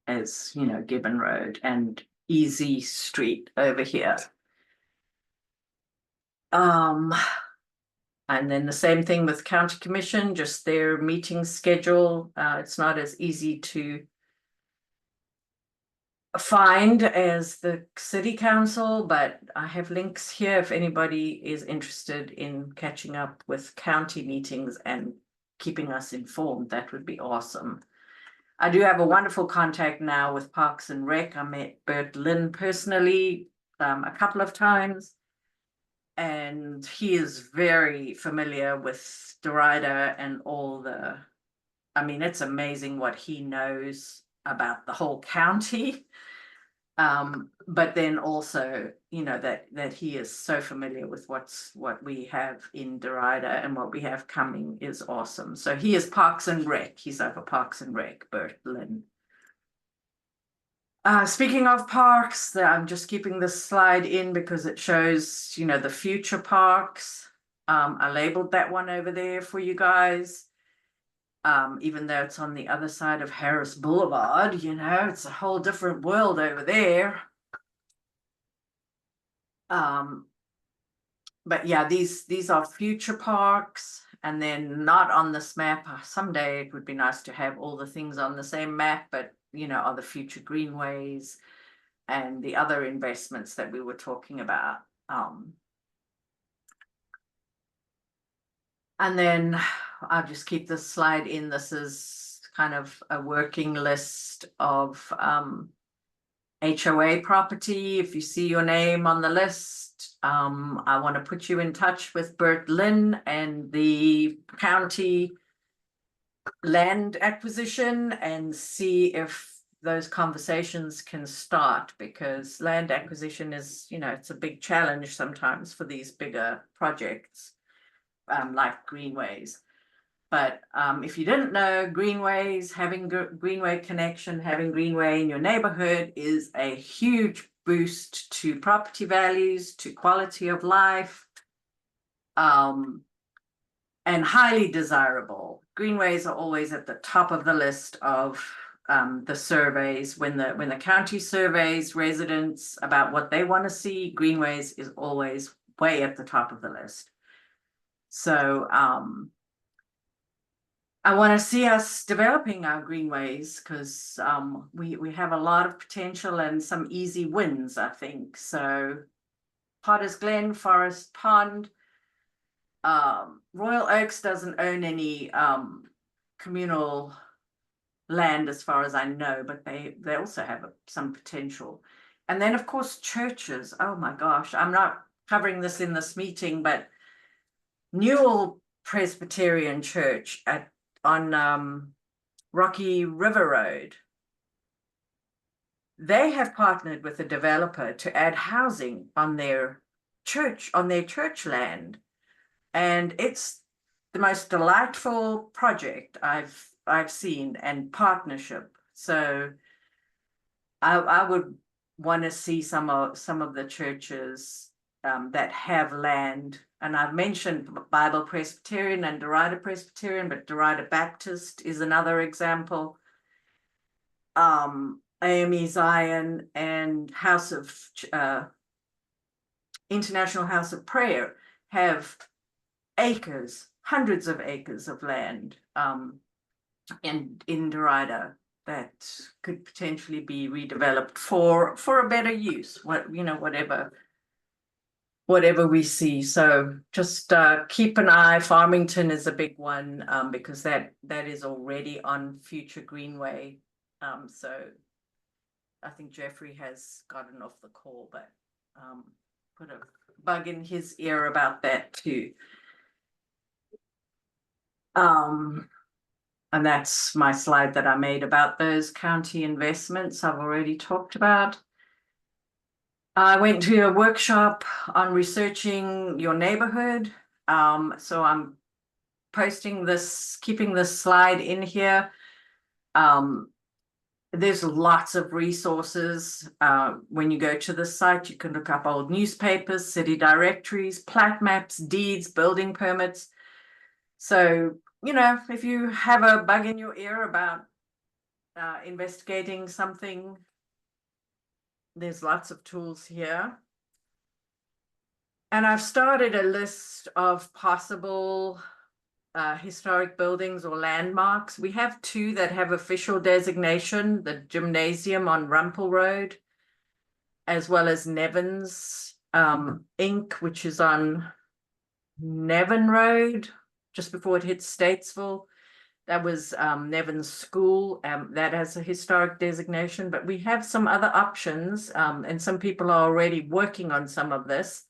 as, you know, Gibbon Road and Easy Street over here. And then the same thing with County Commission, just their meeting schedule. It's not as easy to find as the City Council, but I have links here if anybody is interested in catching up with county meetings and keeping us informed. That would be awesome. I do have a wonderful contact now with Parks and Rec. I met Bert Lynn personally a couple of times, and he is very familiar with Derita and all the, I mean, it's amazing what he knows about the whole county. But then also, you know, that he is so familiar with what we have in Derita and what we have coming is awesome. So he is Parks and Rec. He's over Parks and Rec, Bert Lynn. Speaking of parks, I'm just keeping this slide in because it shows, you know, the future parks. I labeled that one over there for you guys. Even though it's on the other side of Harris Boulevard, you know, it's a whole different world over there. But yeah, these are future parks, and then not on this map. Someday it would be nice to have all the things on the same map, but you know, are the future greenways and the other investments that we were talking about. And then I'll just keep this slide in. This is kind of a working list of HOA property. If you see your name on the list, I want to put you in touch with Bert Lynn and the county land acquisition and see if those conversations can start, because land acquisition is, you know, it's a big challenge sometimes for these bigger projects. Like greenways. But if you didn't know, greenways, having greenway connection, having greenway in your neighborhood is a huge boost to property values, to quality of life, and highly desirable. Greenways are always at the top of the list of the surveys. When the county surveys residents about what they want to see, greenways is always way at the top of the list. So I want to see us developing our greenways because we have a lot of potential and some easy wins, I think. So Potter's Glen, Forest Pond, Royal Oaks doesn't own any communal land as far as I know, but they also have some potential. And then, of course, churches. Oh my gosh, I'm not covering this in this meeting, but Newell Presbyterian Church on Rocky River Road, they have partnered with a developer to add housing on their church land. And it's the most delightful project I've seen, and partnership. So I would want to see some of the churches that have land. And I've mentioned Bible Presbyterian and Derita Presbyterian, but Derita Baptist is another example. AME Zion and International House of Prayer have acres, hundreds of acres of land in Derita that could potentially be redeveloped for a better use. Whatever we see. So just keep an eye. Farmington is a big one because that is already on future Greenway. So I think Jeffrey has gotten off the call, but put a bug in his ear about that too. And that's my slide that I made about those county investments I've already talked about. I went to a workshop on researching your neighborhood. So I'm posting this, keeping this slide in here. There's lots of resources. When you go to the site, you can look up old newspapers, city directories, plat maps, deeds, building permits. So, if you have a bug in your ear about investigating something, there's lots of tools here. And I've started a list of possible historic buildings or landmarks. We have 2 that have official designation, the gymnasium on Rumpel Road, as well as Nevins Inc., which is on Nevin Road, just before it hits Statesville. That was Nevins School, that has a historic designation, but we have some other options, and some people are already working on some of this.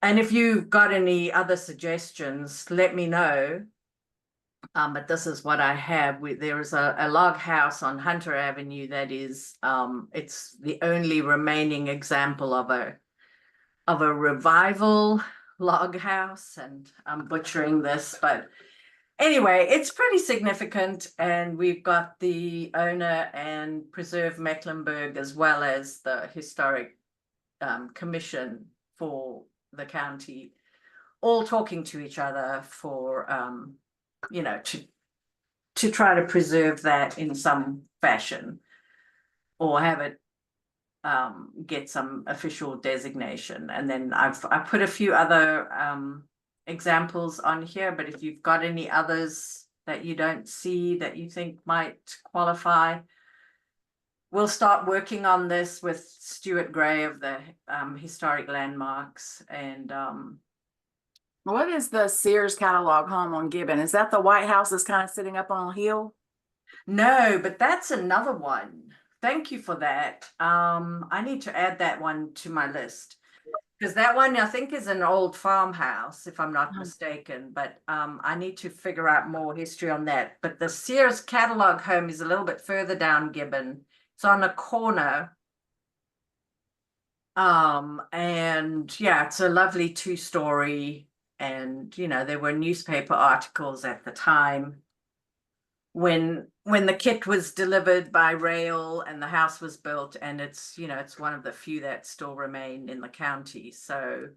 And if you've got any other suggestions, let me know. But this is what I have. There is a log house on Hunter Avenue that is, it's the only remaining example of a revival log house, and I'm butchering this, but anyway, it's pretty significant. And we've got the owner and Preserve Mecklenburg, as well as the Historic Commission for the county, all talking to each other for to try to preserve that in some fashion, or have it get some official designation. And then I put a few other examples on here, but if you've got any others that you don't see that you think might qualify, we'll start working on this with Stuart Gray of the Historic Landmarks. And what is the Sears catalog home on Gibbon? Is that the White House that's kind of sitting up on a hill? No, but that's another one. Thank you for that. I need to add that one to my list, because that one I think is an old farmhouse, if I'm not mistaken, but I need to figure out more history on that. But the Sears catalog home is a little bit further down Gibbon. It's on a corner. And yeah, it's a lovely 2-story. And, there were newspaper articles at the time when the kit was delivered by rail and the house was built, and it's it's one of the few that still remain in the county. So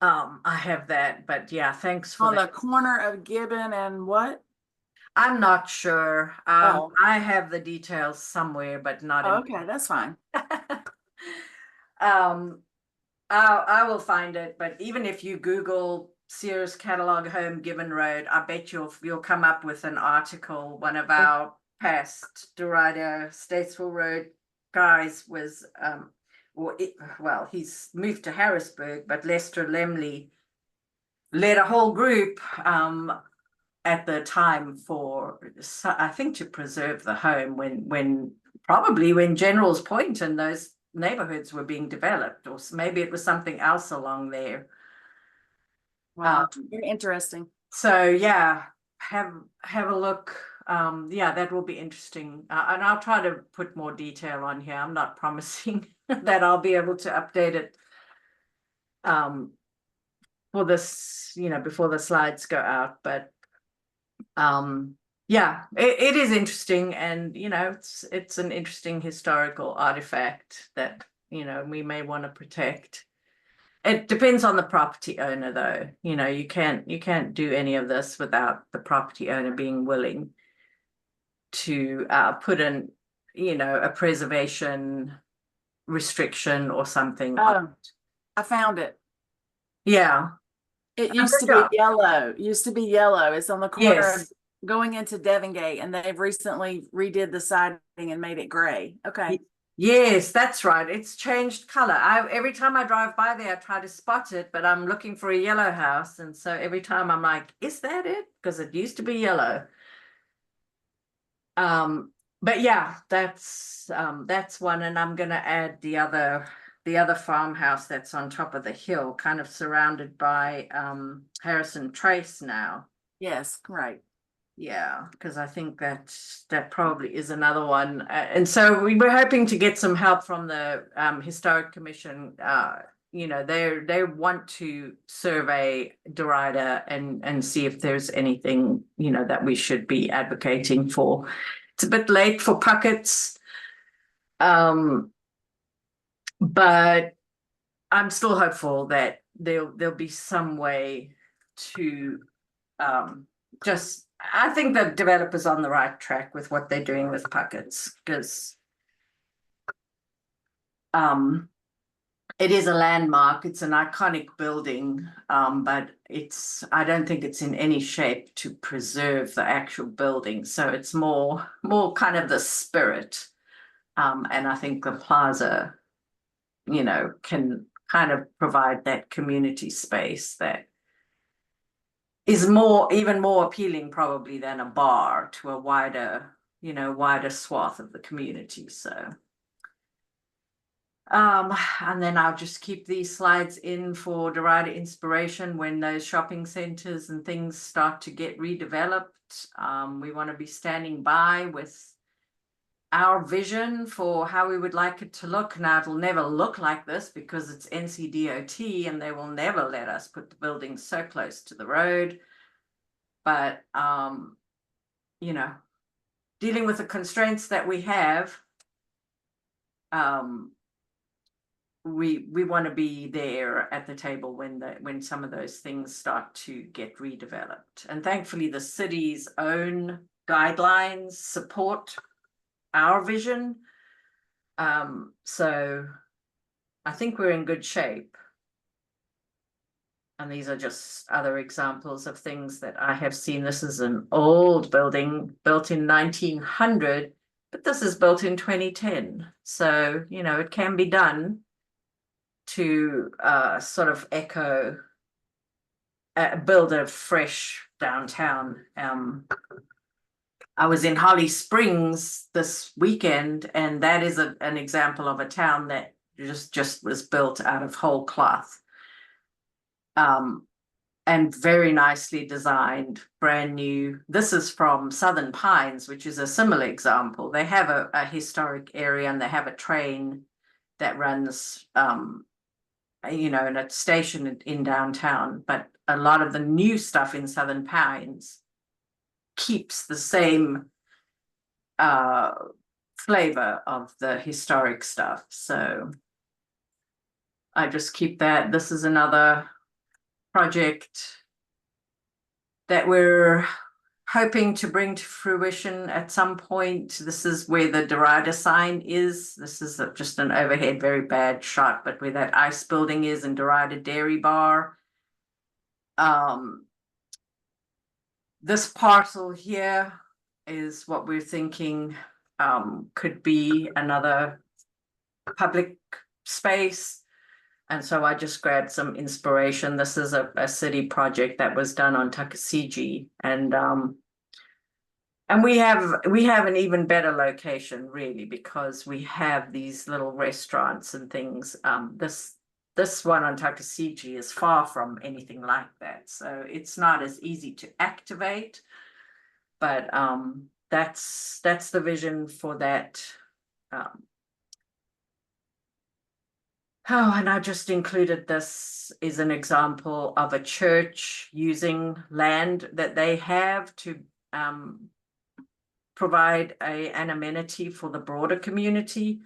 I have that, but yeah, thanks for on the corner of Gibbon and what? I'm not sure. I have the details somewhere, but not okay, that's fine. I will find it, but even if you Google Sears catalog home Gibbon Road, I bet you'll come up with an article. One of our past Derita Statesville Road guys was he's moved to Harrisburg, but Lester Lemley led a whole group at the time for, I think, to preserve the home when probably when General's Point and those neighborhoods were being developed, or maybe it was something else along there. Wow, very interesting. So yeah, have a look. Yeah, that will be interesting. And I'll try to put more detail on here. I'm not promising that I'll be able to update it for this, before the slides go out, but yeah, it is interesting, and it's an interesting historical artifact that we may want to protect. It depends on the property owner, though. You can't do any of this without the property owner being willing to put in a preservation restriction or something. Oh, I found it. Yeah, it used to be yellow. Used to be yellow. It's on the corner of going into Devongate, and they've recently redid the siding and made it gray. Okay. Yes, that's right. It's changed color. Every time I drive by there, I try to spot it, but I'm looking for a yellow house, and so every time I'm like, is that it? Because it used to be yellow. But yeah, that's one, and I'm gonna add the other farmhouse that's on top of the hill, kind of surrounded by Harrison Trace now. Yes, right. Yeah, because I think that probably is another one. And so we were hoping to get some help from the Historic Commission. They want to survey Derita and see if there's anything, that we should be advocating for. It's a bit late for Pucketts. But I'm still hopeful that there'll be some way to I think the developer's on the right track with what they're doing with Pucketts, because it is a landmark. It's an iconic building, but I don't think it's in any shape to preserve the actual building. So it's more kind of the spirit. And I think the plaza, can kind of provide that community space that is even more appealing probably than a bar to a wider swath of the community. So and then I'll just keep these slides in for Derita inspiration when those shopping centers and things start to get redeveloped. We want to be standing by with our vision for how we would like it to look. Now, it'll never look like this because it's NCDOT, and they will never let us put the buildings so close to the road. But dealing with the constraints that we have, we want to be there at the table when some of those things start to get redeveloped. And thankfully, the city's own guidelines support our vision. So I think we're in good shape. And these are just other examples of things that I have seen. This is an old building built in 1900, but this is built in 2010. So, it can be done to sort of echo, build a fresh downtown. I was in Holly Springs this weekend, and that is an example of a town that just was built out of whole cloth. And very nicely designed, brand new. This is from Southern Pines, which is a similar example. They have a historic area, and they have a train that runs, in a station in downtown. But a lot of the new stuff in Southern Pines keeps the same flavor of the historic stuff. So I just keep that. This is another project that we're hoping to bring to fruition at some point. This is where the Derita sign is. This is just an overhead, very bad shot, but where that ice building is in Derita Dairy Bar. This parcel here is what we're thinking could be another public space. And so I just grabbed some inspiration. This is a city project that was done on Tuckasegee, and we have an even better location, really, because we have these little restaurants and things. This one on Tuckasegee is far from anything like that, so it's not as easy to activate. But that's the vision for that. Oh, and I just included this as an example of a church using land that they have to provide an amenity for the broader community.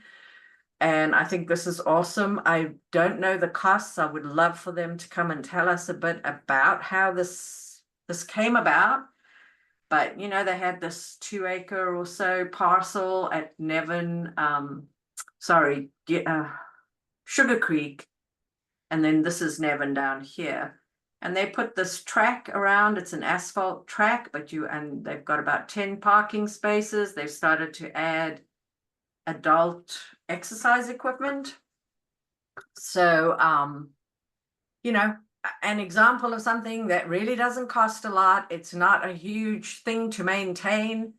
And I think this is awesome. I don't know the costs. I would love for them to come and tell us a bit about how this came about. But, you know, they had this 2-acre or so parcel at Nevin, Sugar Creek, and then this is Nevin down here. And they put this track around. It's an asphalt track, and they've got about 10 parking spaces. They've started to add adult exercise equipment. So, you know, an example of something that really doesn't cost a lot. It's not a huge thing to maintain.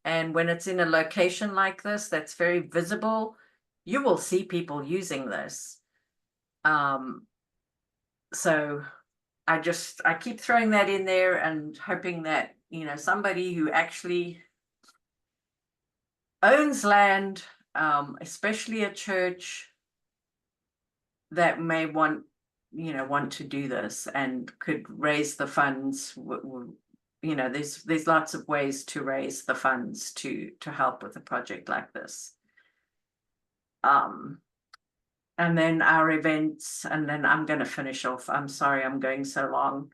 And when it's in a location like this, that's very visible, you will see people using this. So I keep throwing that in there and hoping that, you know, somebody who actually owns land, especially a church, that may want to do this and could raise the funds. You know, there's lots of ways to raise the funds to help with a project like this. And then our events, and then I'm going to finish off. I'm sorry I'm going so long.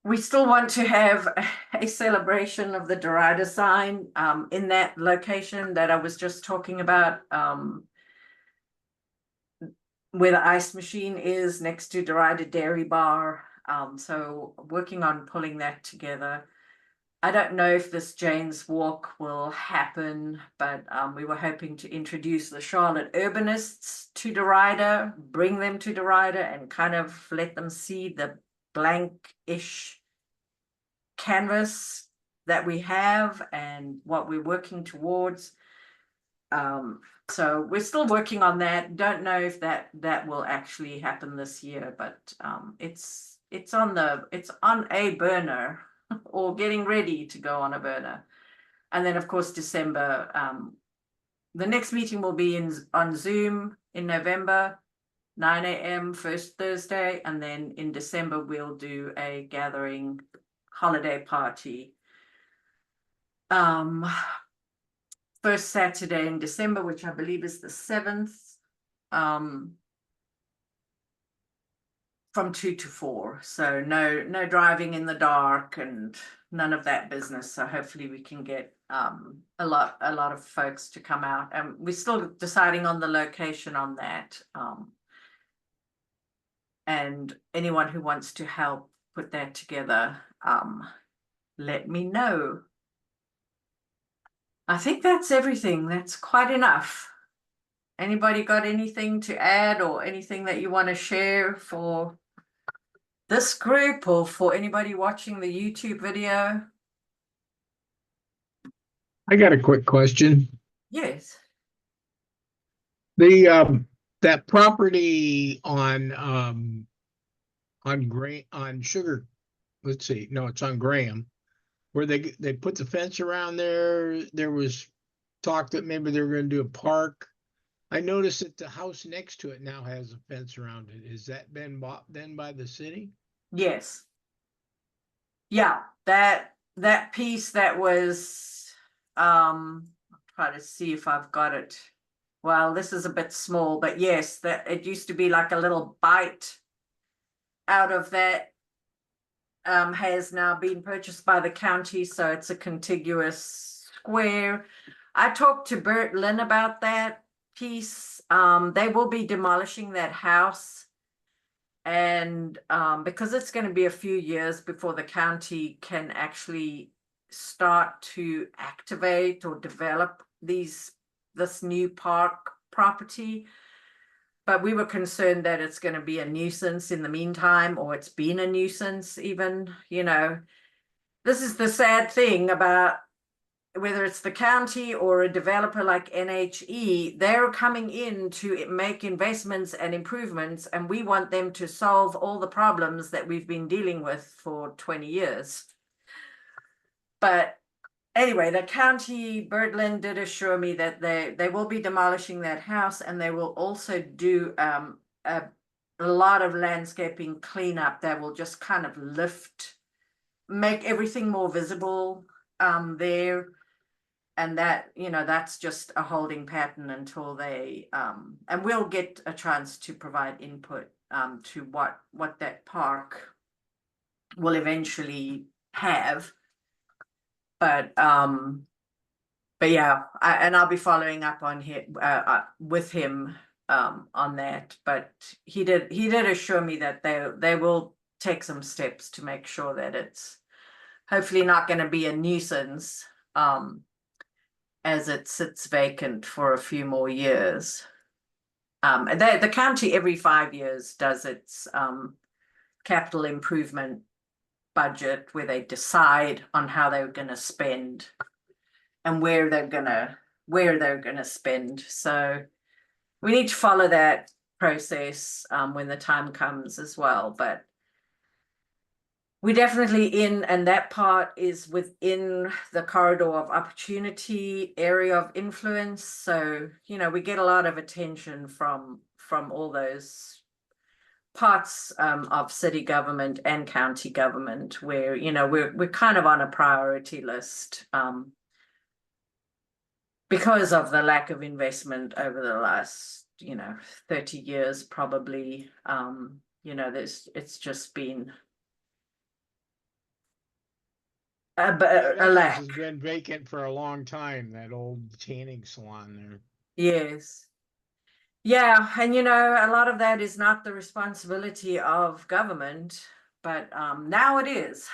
We still want to have a celebration of the Derita sign in that location that I was just talking about, where the ice machine is next to Derita Dairy Bar. So working on pulling that together. I don't know if this Jane's Walk will happen, but we were hoping to introduce the Charlotte urbanists to Derita, bring them to Derita, and kind of let them see the blank-ish canvas that we have and what we're working towards. So we're still working on that. Don't know if that will actually happen this year, but it's on a burner. Or getting ready to go on a burner. And then, of course, December, the next meeting will be on Zoom in November, 9 a.m. first Thursday, and then in December we'll do a gathering holiday party. First Saturday in December, which I believe is the 7th, from 2 to 4. So no driving in the dark and none of that business. So hopefully we can get a lot of folks to come out. And we're still deciding on the location on that. And anyone who wants to help put that together, let me know. I think that's everything. That's quite enough. Anybody got anything to add or anything that you want to share for this group or for anybody watching the YouTube video? I got a quick question. Yes. That property on Sugar, let's see, no, it's on Graham, where they put the fence around there. There was talk that maybe they were going to do a park. I noticed that the house next to it now has a fence around it. Has that been bought then by the city? Yes. Yeah, that piece that was, I'll try to see if I've got it. Well, this is a bit small, but yes, that it used to be like a little bite out of that, has now been purchased by the county, so it's a contiguous square. I talked to Bert Lynn about that piece. They will be demolishing that house, and because it's going to be a few years before the county can actually start to activate or develop this new park property. But we were concerned that it's going to be a nuisance in the meantime, or it's been a nuisance even, you know. This is the sad thing about whether it's the county or a developer like NHE, they're coming in to make investments and improvements, and we want them to solve all the problems that we've been dealing with for 20 years. But anyway, the county, Birdland, did assure me that they will be demolishing that house, and they will also do a lot of landscaping cleanup that will just kind of make everything more visible there. And that, you know, that's just a holding pattern until they, and we'll get a chance to provide input to what that park will eventually have. But yeah, and I'll be following up on him with him on that. But he did assure me that they will take some steps to make sure that it's hopefully not going to be a nuisance as it sits vacant for a few more years. The county every 5 years does its capital improvement budget, where they decide on how they're going to spend and where they're going to spend. So we need to follow that process when the time comes as well. But we're definitely and that part is within the corridor of opportunity, area of influence. So, you know, we get a lot of attention from all those parts of city government and county government, where, you know, we're kind of on a priority list because of the lack of investment over the last, you know, 30 years probably. You know, it's just been a lack. Has been vacant for a long time, that old tanning salon there. Yes. Yeah, and you know, a lot of that is not the responsibility of government, but now it is.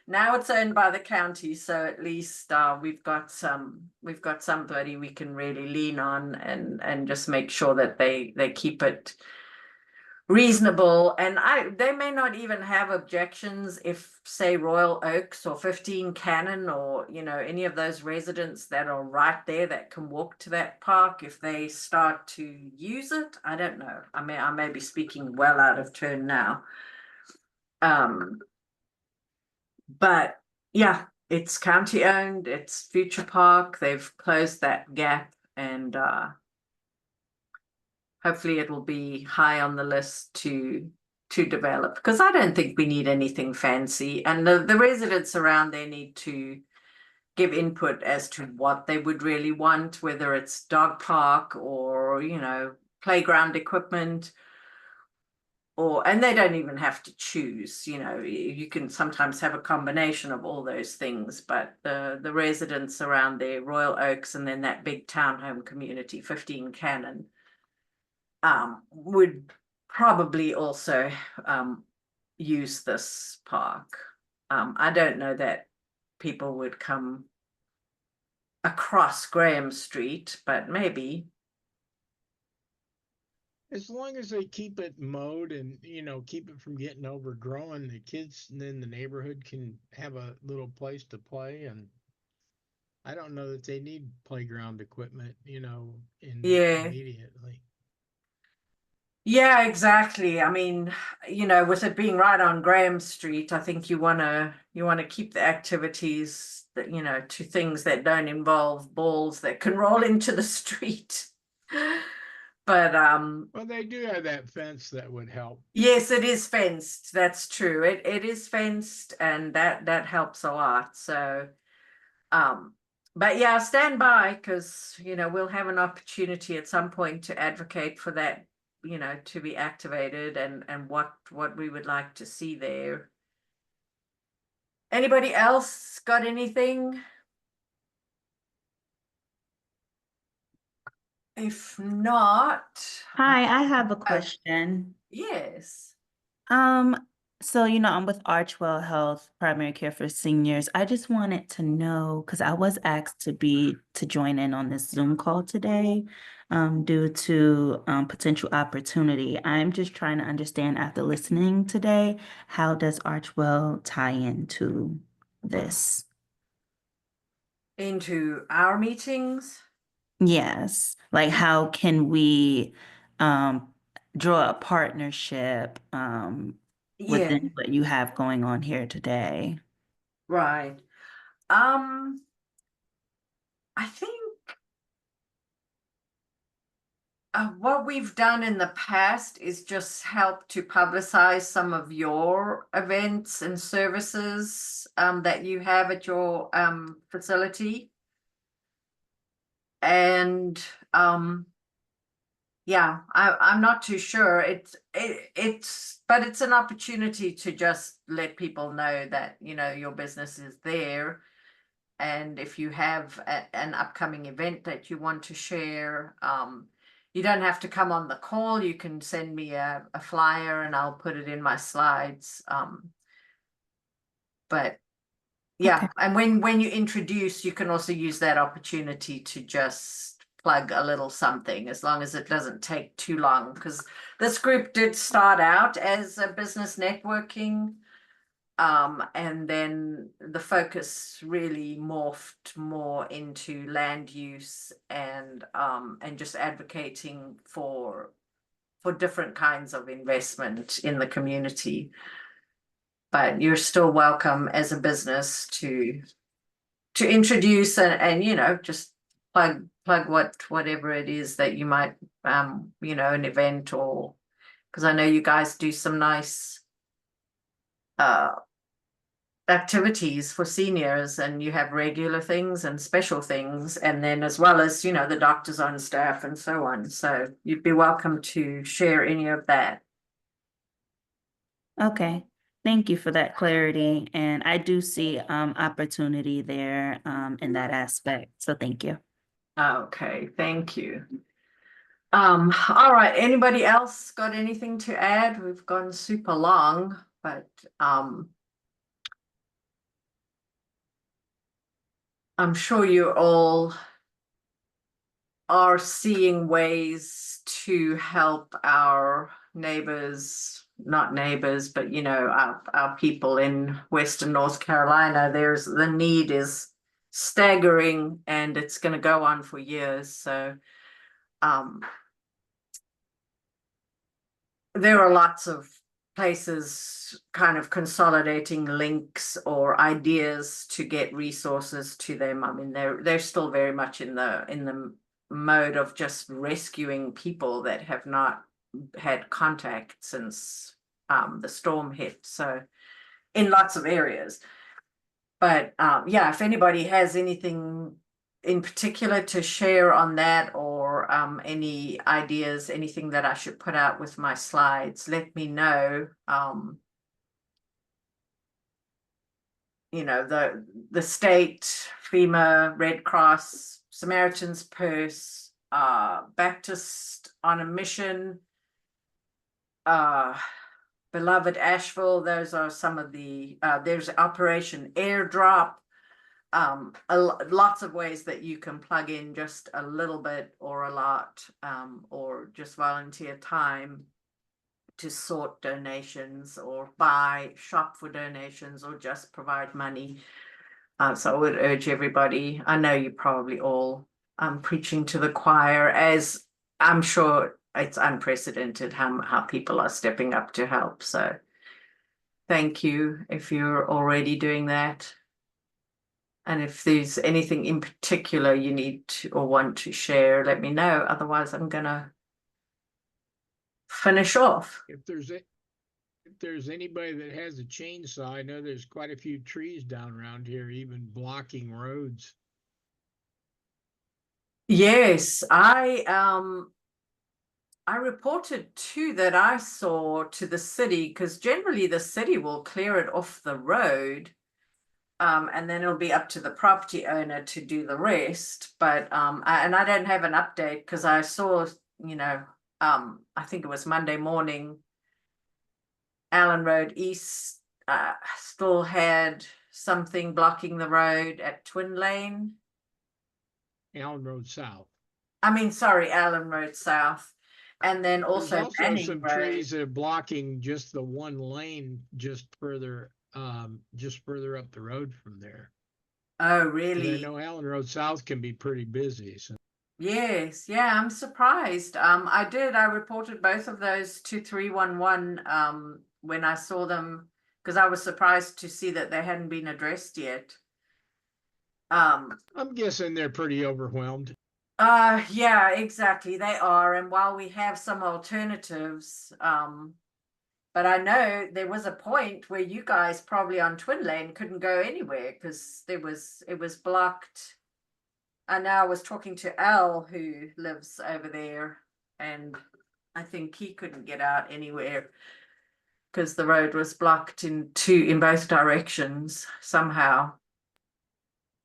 Now it's owned by the county, so at least we've got somebody we can really lean on and just make sure that they keep it reasonable. And they may not even have objections if, say, Royal Oaks or 15 Cannon, or, you know, any of those residents that are right there that can walk to that park, if they start to use it. I don't know. I mean, I may be speaking well out of turn now. But yeah, it's county owned, it's future park. They've closed that gap, and hopefully it will be high on the list to develop, because I don't think we need anything fancy, and the residents around there need to give input as to what they would really want, whether it's dog park or, you know, playground equipment, and they don't even have to choose, you know, you can sometimes have a combination of all those things. But the residents around there, Royal Oaks, and then that big townhome community, 15 Cannon, would probably also use this park. I don't know that people would come across Graham Street, but maybe. As long as they keep it mowed and, you know, keep it from getting overgrown, the kids in the neighborhood can have a little place to play. And I don't know that they need playground equipment, you know, immediately. Yeah, exactly. I mean, you know, with it being right on Graham Street, I think you wanna keep the activities that, you know, to things that don't involve balls that can roll into the street. But well, they do have that fence that would help. Yes, it is fenced. That's true. It is fenced, and that helps a lot. So but yeah, stand by, because, you know, we'll have an opportunity at some point to advocate for that, you know, to be activated, and what we would like to see there. Anybody else got anything? If not, Hi, I have a question. yes. So, I'm with Archwell Health Primary Care for Seniors. I just wanted to know, because I was asked to join in on this Zoom call today, due to potential opportunity. I'm just trying to understand after listening today, how does Archwell tie into this? Into our meetings? Yes, like how can we draw a partnership Yeah, within what you have going on here today? right. I think what we've done in the past is just help to publicize some of your events and services that you have at your facility. And yeah, I'm not too sure. But it's an opportunity to just let people know that, your business is there. And if you have an upcoming event that you want to share, you don't have to come on the call. You can send me a flyer and I'll put it in my slides. But yeah, Okay. and when you introduce, you can also use that opportunity to just plug a little something, as long as it doesn't take too long, because this group did start out as a business networking. And then the focus really morphed more into land use and just advocating for different kinds of investment in the community. But you're still welcome as a business to introduce and just plug whatever it is that you might an event, or because I know you guys do some nice activities for seniors, and you have regular things and special things, and then as well as the doctors on staff and so on. So you'd be welcome to share any of that. Okay. Thank you for that clarity. And I do see opportunity there in that aspect. So thank you. Okay, thank you. All right, anybody else got anything to add? We've gone super long, but I'm sure you all are seeing ways to help our neighbors, not neighbors, but our people in Western North Carolina. The need is staggering, and it's going to go on for years. So there are lots of places kind of consolidating links or ideas to get resources to them. I mean, they're still very much in the mode of just rescuing people that have not had contact since the storm hit. So in lots of areas. But yeah, if anybody has anything in particular to share on that, or any ideas, anything that I should put out with my slides, let me know. The state, FEMA, Red Cross, Samaritan's Purse, Baptist on a Mission, Beloved Asheville, those are some of the, there's Operation Airdrop. Lots of ways that you can plug in just a little bit or a lot, or just volunteer time to sort donations, or shop for donations, or just provide money. So I would urge everybody, I know you probably all preaching to the choir, as I'm sure it's unprecedented how people are stepping up to help. So thank you if you're already doing that. And if there's anything in particular you need to, or want to share, let me know. Otherwise, I'm gonna finish off. If there's anybody that has a chainsaw, I know there's quite a few trees down around here, even blocking roads. Yes, I reported too that I saw to the city, because generally the city will clear it off the road. And then it'll be up to the property owner to do the rest. But and I don't have an update, because I saw, I think it was Monday morning, Allen Road East still had something blocking the road at Twin Lane. Allen Road South. I mean, sorry, Allen Road South. And then There's also also Manning some Road. trees that are blocking just the one lane just further up the road from there. Oh, And I really? know Allen Road South can be pretty busy. So Yes, yeah, I'm surprised. I reported both of those to 311 when I saw them, because I was surprised to see that they hadn't been addressed yet. I'm guessing they're pretty overwhelmed. Yeah, exactly. They are. And while we have some alternatives, but I know there was a point where you guys probably on Twin Lane couldn't go anywhere because it was blocked. And I was talking to Al, who lives over there, and I think he couldn't get out anywhere because the road was blocked in both directions somehow.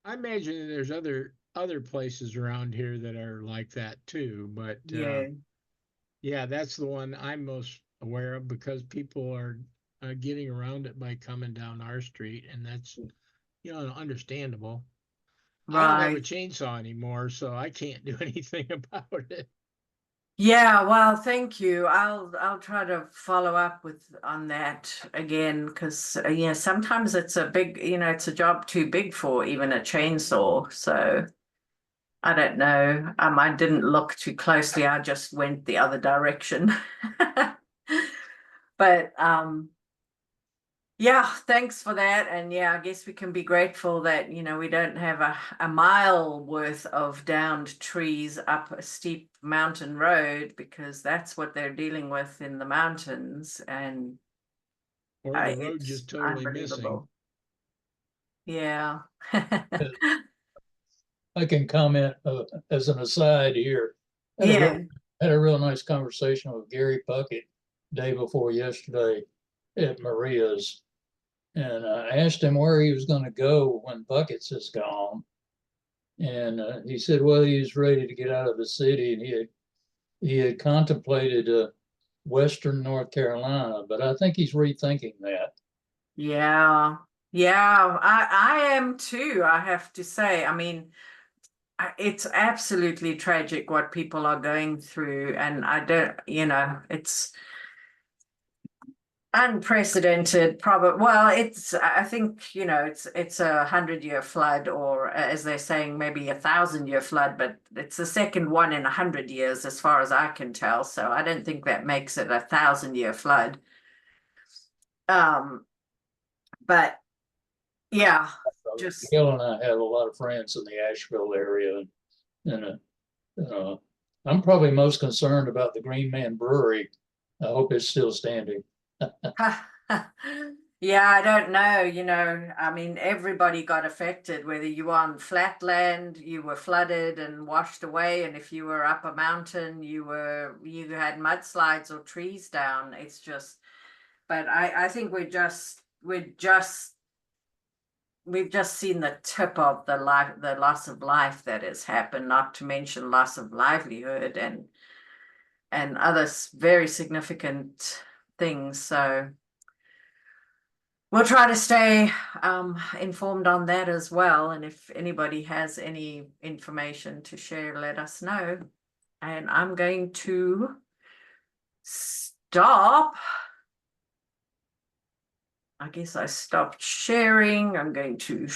I imagine there's other places around here that are like that too, but yeah, that's the one I'm most aware of because people are getting around it by coming down our street, and that's understandable. I don't have a Right. chainsaw anymore, so I can't do anything about it. Yeah, well, thank you. I'll try to follow up on that again because sometimes it's a big, it's a job too big for even a chainsaw. So I don't know. I didn't look too closely. I just went the other direction. But yeah, thanks for that. And yeah, I guess we can be grateful that, we don't have a mile worth of downed trees up a steep mountain road because that's what they're dealing with in the mountains. And Or the road it's just totally unbelievable. missing. Yeah. I can comment as an aside here. Yeah. Had a real nice conversation with Gary Puckett day before yesterday at Maria's. And I asked him where he was going to go when Puckett's is gone. And he said, well, he was ready to get out of the city and he had contemplated Western North Carolina, but I think he's rethinking that. Yeah. Yeah, I am too, I have to say. I mean, it's absolutely tragic what people are going through, and I don't, it's unprecedented. Probably, well, I think, it's 100-year flood, or as they're saying, maybe 1,000-year flood, but it's the second one in 100 years, as far as I can tell. So I don't think that makes it 1,000-year flood. But yeah, just Gail and I have a lot of friends in the Asheville area, and I'm probably most concerned about the Green Man Brewery. I hope it's still standing. yeah, I don't know, I mean, everybody got affected, whether you were on flat land, you were flooded and washed away, and if you were up a mountain, you had mudslides or trees down. It's just, but I think we've just seen the tip of the loss of life that has happened, not to mention loss of livelihood and other very significant things. So we'll try to stay informed on that as well. And if anybody has any information to share, let us know. And I'm going to stop. I guess I stopped sharing. I'm going to